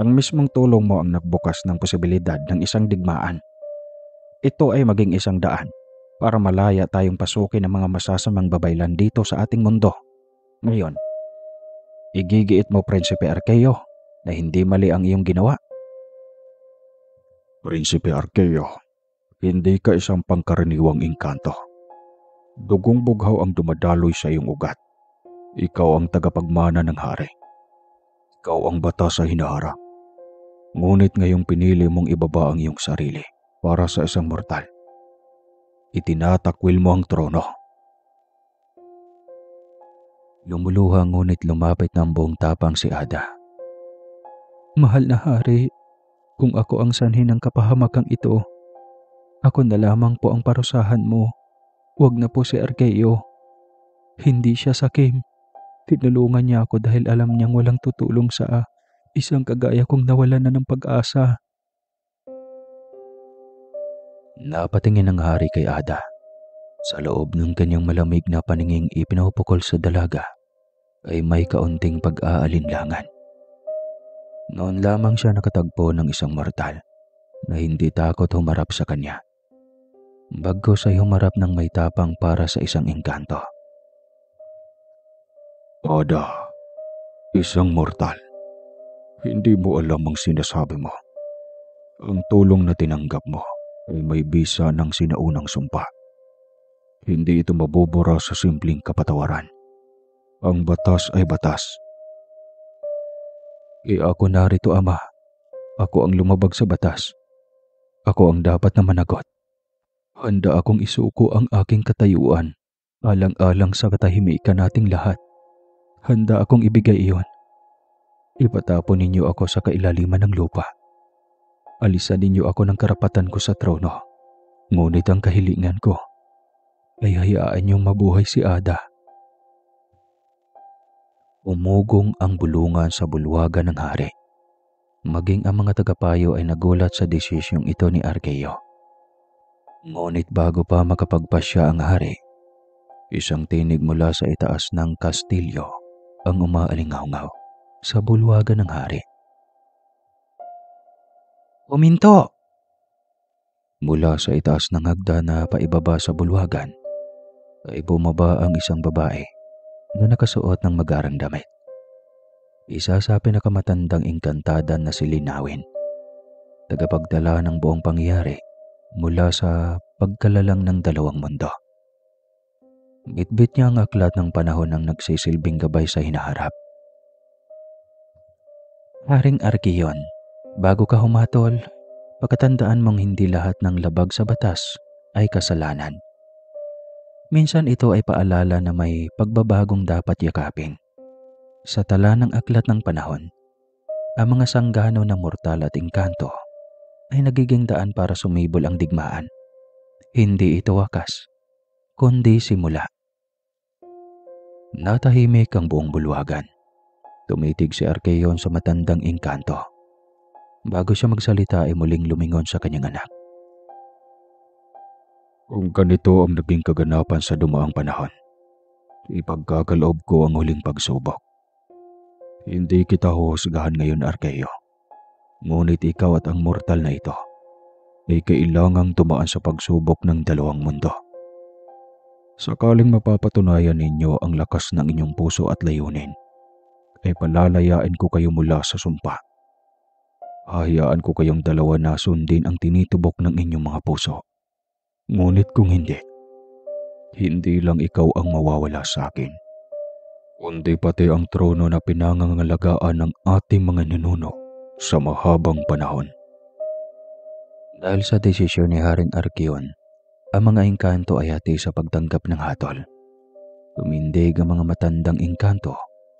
Ang mismong tulong mo ang nagbukas ng posibilidad ng isang digmaan. Ito ay maging isang daan para malaya tayong pasukin ang mga masasamang babaylan dito sa ating mundo. Ngayon, igigiit mo Prinsipe Arqueo na hindi mali ang iyong ginawa. Prinsipe Arqueo, hindi ka isang pangkaraniwang engkanto. Dugong bughaw ang dumadaloy sa iyong ugat. Ikaw ang tagapagmana ng hari. Ikaw ang batas sa hinaharap. Ngunit ngayong pinili mong ibaba ang iyong sarili para sa isang mortal. Itinatakwil mo ang trono. Lumuluha ngunit lumapit ng buong tapang si Ada. Mahal na hari, kung ako ang sanhi ng kapahamakang ito, ako na lamang po ang parusahan mo. Huwag na po si Arqueo. Hindi siya sakim. Tinulungan niya ako dahil alam niyang walang tutulong sa isang kagaya kong nawalan na ng pag-asa. Napatingin ang hari kay Ada. Sa loob ng kanyang malamig na paninging ipinupukol sa dalaga ay may kaunting pag-aalinlangan. Noon lamang siya nakatagpo ng isang mortal na hindi takot humarap sa kanya. Bagkus ay humarap ng may tapang para sa isang engkanto. Ada, isang mortal. Hindi mo alam ang sinasabi mo. Ang tulong na tinanggap mo ay may bisa ng sinaunang sumpa. Hindi ito mabubura sa simpleng kapatawaran. Ang batas ay batas. Ako narito, Ama. Ako ang lumabag sa batas. Ako ang dapat na managot. Handa akong isuko ang aking katayuan, alang-alang sa katahimikan nating lahat. Handa akong ibigay iyon. Ipatapon ninyo ako sa kailaliman ng lupa. Alisan ninyo ako ng karapatan ko sa trono. Ngunit ang kahilingan ko ay hayaan niyong mabuhay si Ada. Umugong ang bulungan sa bulwagan ng hari. Maging ang mga tagapayo ay nagulat sa desisyong ito ni Arqueo. Ngunit bago pa makapagpasya ang hari, isang tinig mula sa itaas ng kastilyo ang umaalingaw-ngaw sa bulwagan ng hari. Huminto! Mula sa itaas ng hagdan na paibaba sa bulwagan ay bumaba ang isang babae na nakasuot ng magarang damit. Isa sa pinakamatandang engkantada na si Linawin, tagapagdala ng buong pangyayari mula sa pagkalalang ng dalawang mundo. Bitbit niya ang aklat ng panahon ng nagsisilbing gabay sa hinaharap. Haring Arqueon, bago ka humatol, pagkatandaan mong hindi lahat ng labag sa batas ay kasalanan. Minsan ito ay paalala na may pagbabagong dapat yakapin. Sa tala ng aklat ng panahon, ang mga sanggano na mortal at engkanto ay nagiging daan para sumibol ang digmaan. Hindi ito wakas, kundi simula. Natahimik ang buong bulwagan. Tumitig si Arqueon sa matandang engkanto. Bago siya magsalita ay muling lumingon sa kanyang anak. Kung ganito ang naging kaganapan sa dumaang panahon, ipagkakaloob ko ang huling pagsubok. Hindi kita huhusgahan ngayon, Arqueo. Ngunit ikaw at ang mortal na ito ay kailangang tumaan sa pagsubok ng dalawang mundo. Sakaling mapapatunayan ninyo ang lakas ng inyong puso at layunin, ay palalayain ko kayo mula sa sumpa. Hahayaan ko kayong dalawa na sundin ang tinitubok ng inyong mga puso. Ngunit kung hindi, hindi lang ikaw ang mawawala sa akin, kundi pati ang trono na pinangangalagaan ng ating mga ninuno sa mahabang panahon. Dahil sa desisyon ni Haring Arkeon, ang mga engkanto ay hati sa pagtanggap ng hatol. Tumindig ang mga matandang engkanto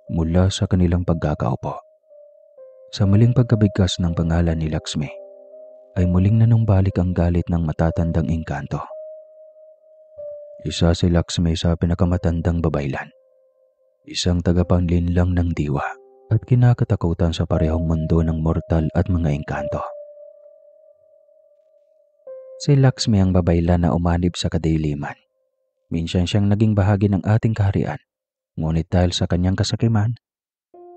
mula sa kanilang pagkakaupo. Sa muling pagkabigkas ng pangalan ni Lakshmi, ay muling nanumbalik ang galit ng matatandang engkanto. Isa si Lakshmi sa pinakamatandang babaylan, isang tagapanglinlang ng diwa at kinakatakutan sa parehong mundo ng mortal at mga engkanto. Si Lakshmi ang babaylan na umanib sa kadiliman. Minsan siyang naging bahagi ng ating kaharian, ngunit dahil sa kanyang kasakiman,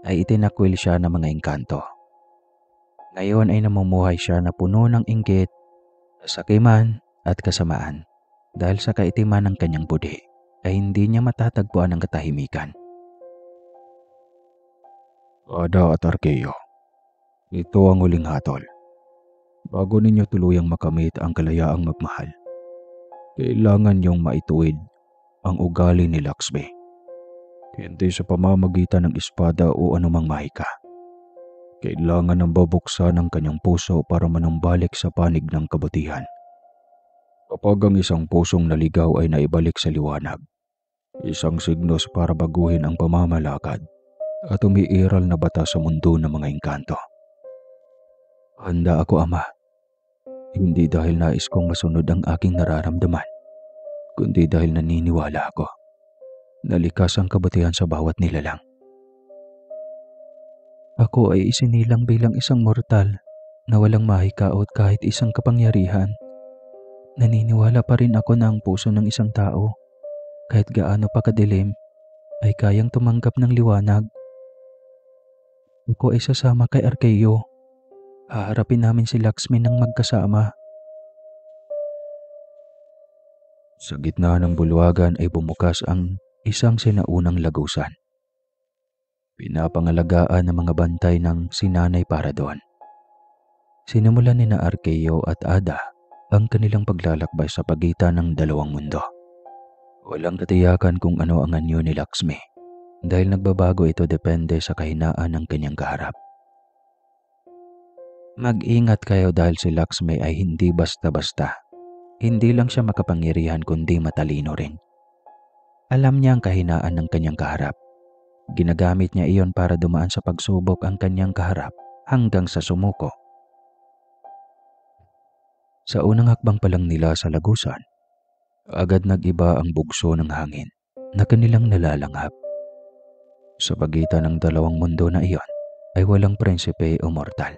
ay itinakwil siya ng mga engkanto. Ngayon ay namumuhay siya na puno ng inggit, kasakiman at kasamaan. Dahil sa kaitiman ng kanyang budi, ay hindi niya matatagpuan ang katahimikan. Ada at Arkeyo, ito ang huling hatol. Bago ninyo tuluyang makamit ang kalayaang magmahal, kailangan niyong maituwid ang ugali ni Lakshmi. Hindi sa pamamagitan ng espada o anumang mahika. Kailangan ng babuksan ang kanyang puso para manumbalik sa panig ng kabutihan. Kapag ang isang pusong naligaw ay naibalik sa liwanag, isang signos para baguhin ang pamamalakad at umiiral na bata sa mundo ng mga engkanto. Handa ako, Ama. Hindi dahil nais kong masunod ang aking nararamdaman, kundi dahil naniniwala ako na likas ang kabutihan sa bawat nilalang. Ako ay isinilang bilang isang mortal na walang mahikaot kahit isang kapangyarihan. Naniniwala pa rin ako na ang puso ng isang tao, kahit gaano pa kadilim, ay kayang tumanggap ng liwanag. Ako ay sasama kay Arkeyo. Haharapin namin si Lakshmi ng magkasama. Sa gitna ng bulwagan ay bumukas ang isang sinaunang lagusan. Pinapangalagaan ng mga bantay ng sinanay para doon. Sinimulan ni na Arkeyo at Ada ang kanilang paglalakbay sa pagitan ng dalawang mundo. Walang katiyakan kung ano ang anyo ni Lakshmi dahil nagbabago ito depende sa kahinaan ng kanyang kaharap. Mag-ingat kayo dahil si Lakshmi ay hindi basta-basta. Hindi lang siya makapangyarihan kundi matalino rin. Alam niya ang kahinaan ng kanyang kaharap. Ginagamit niya iyon para dumaan sa pagsubok ang kanyang kaharap hanggang sa sumuko. Sa unang hakbang pa lang nila sa lagusan, agad nag-iba ang bugso ng hangin na kanilang nalalanghap. Sa pagitan ng dalawang mundo na iyon ay walang prinsipe o mortal.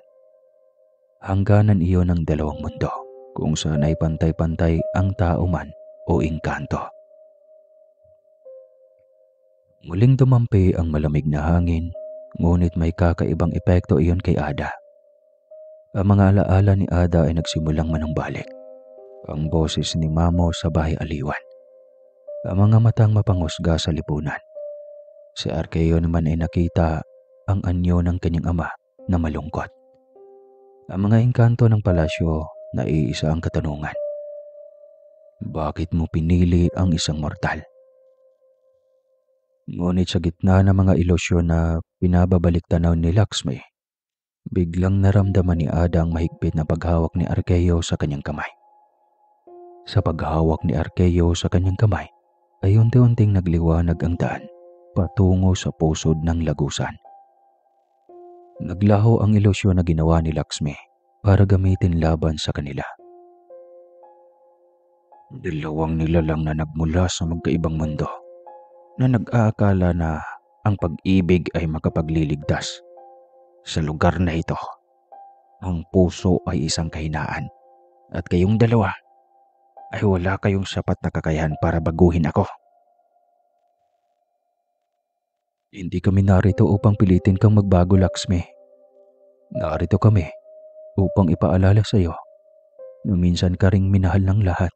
Hangganan iyon ng dalawang mundo kung saan ay pantay-pantay ang tao man o engkanto. Muling dumampi ang malamig na hangin, ngunit may kakaibang epekto iyon kay Ada. Ang mga alaala ni Ada ay nagsimulang manumbalik. Ang boses ni Mamo sa bahay aliwan. Ang mga matang mapangusga sa lipunan. Si Arkeyo naman ay nakita ang anyo ng kanyang ama na malungkot. Ang mga engkanto ng palasyo na iisa ang katanungan. Bakit mo pinili ang isang mortal? Ngunit sa gitna ng mga ilosyon na pinababalik tanaw ni Lakshmi, biglang naramdaman ni Ada ang mahigpit na paghawak ni Arkeyo sa kanyang kamay. Sa paghawak ni Arkeyo sa kanyang kamay, ay unti-unting nagliwanag ang daan patungo sa pusod ng lagusan. Naglaho ang ilosyon na ginawa ni Lakshmi para gamitin laban sa kanila. Dalawang nilalang na nagmula sa magkaibang mundo na nag-aakala na ang pag-ibig ay makapagliligtas. Sa lugar na ito, ang puso ay isang kahinaan at kayong dalawa ay wala kayong sapat na kakayahan para baguhin ako. Hindi kami narito upang pilitin kang magbago, Lakshmi. Narito kami upang ipaalala sa iyo na minsan ka ring minahal ng lahat.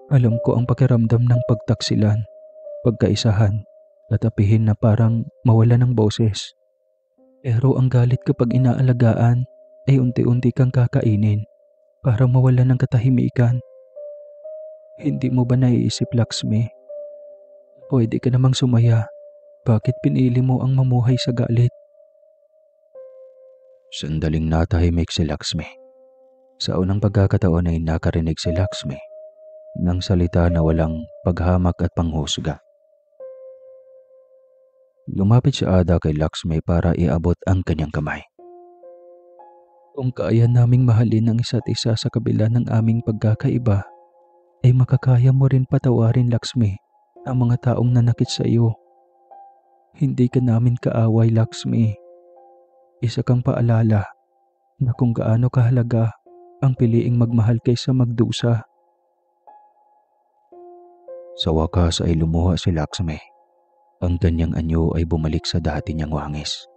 Alam ko ang pakiramdam ng pagtaksilan, pagkaisahan, at apihin na parang mawala ng boses. Pero ang galit kapag inaalagaan ay unti-unti kang kakainin para mawala ng katahimikan. Hindi mo ba naiisip, Laksmi? Pwede ka namang sumaya. Bakit pinili mo ang mamuhay sa galit? Sandaling natahimik si Laksmi. Sa unang pagkakataon ay nakarinig si Laksmi ng salita na walang paghamak at panghusga. Lumapit si Ada kay Laksmi para iabot ang kanyang kamay. Kung kaya naming mahalin ang isa't isa sa kabila ng aming pagkakaiba, ay makakaya mo rin patawarin, Laksmi, ang mga taong nanakit sa iyo. Hindi ka namin kaaway, Laksmi. Isa kang paalala na kung gaano kahalaga ang piliing magmahal kaysa magdusa. Sa wakas ay lumuha si Laksmi. Ang kanyang anyo ay bumalik sa dati niyang wangis.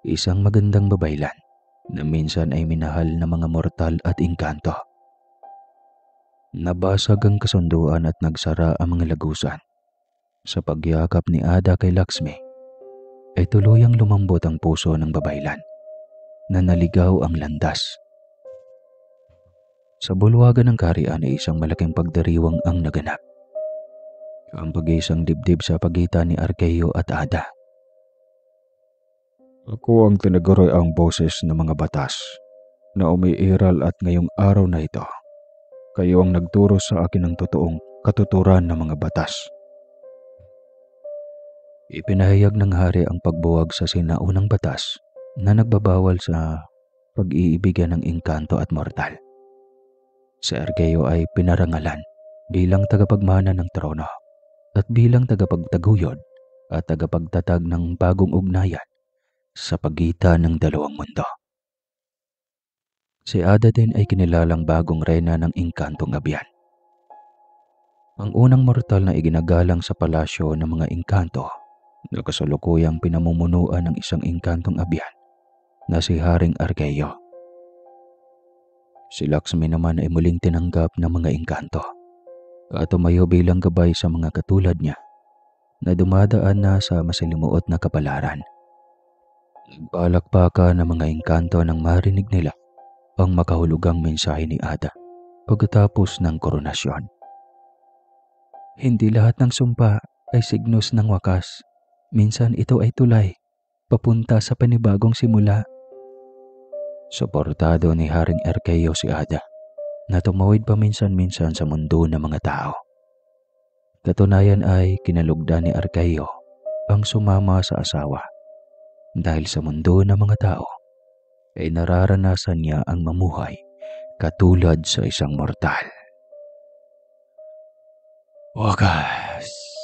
Isang magandang babaylan na minsan ay minahal ng mga mortal at engkanto. Nabasag ang kasunduan at nagsara ang mga lagusan. Sa pagyakap ni Ada kay Laksmi, ay tuluyang lumambot ang puso ng babaylan na naligaw ang landas. Sa bulwagan ng kaharian ay isang malaking pagdiriwang ang naganap. Ang pag-iisang dibdib sa pagitan ni Arkeyo at Ada. Ako ang tinaguri ang boses ng mga batas na umiiral at ngayong araw na ito, kayo ang nagturo sa akin ng totoong katuturan ng mga batas. Ipinahayag ng hari ang pagbuwag sa sinaunang batas na nagbabawal sa pag-iibigan ng engkanto at mortal. Si Arkeyo ay pinarangalan bilang tagapagmana ng trono at bilang tagapagtaguyod at tagapagtatag ng bagong ugnayan sa pagitan ng dalawang mundo. Si Ada din ay kinilalang bagong reyna ng engkantong abyan. Ang unang mortal na iginagalang sa palasyo ng mga engkanto na kasalukuyang pinamumunuan ng isang engkantong abyan na si Haring Arkeyo. Si Laksmi naman ay muling tinanggap ng mga engkanto at tumayo bilang gabay sa mga katulad niya na dumadaan na sa masalimuot na kapalaran. Nagpalakpakan ng mga engkanto nang marinig nila ang makahulugang mensahe ni Ada pagkatapos ng koronasyon. Hindi lahat ng sumpa ay signos ng wakas. Minsan ito ay tulay, papunta sa panibagong simula. Suportado ni Haring Arkeyo si Ada na tumawid paminsan-minsan sa mundo ng mga tao. Katunayan ay kinalugdan ni Arkeyo ang sumama sa asawa dahil sa mundo ng mga tao ay nararanasan niya ang mamuhay katulad sa isang mortal. Wakas.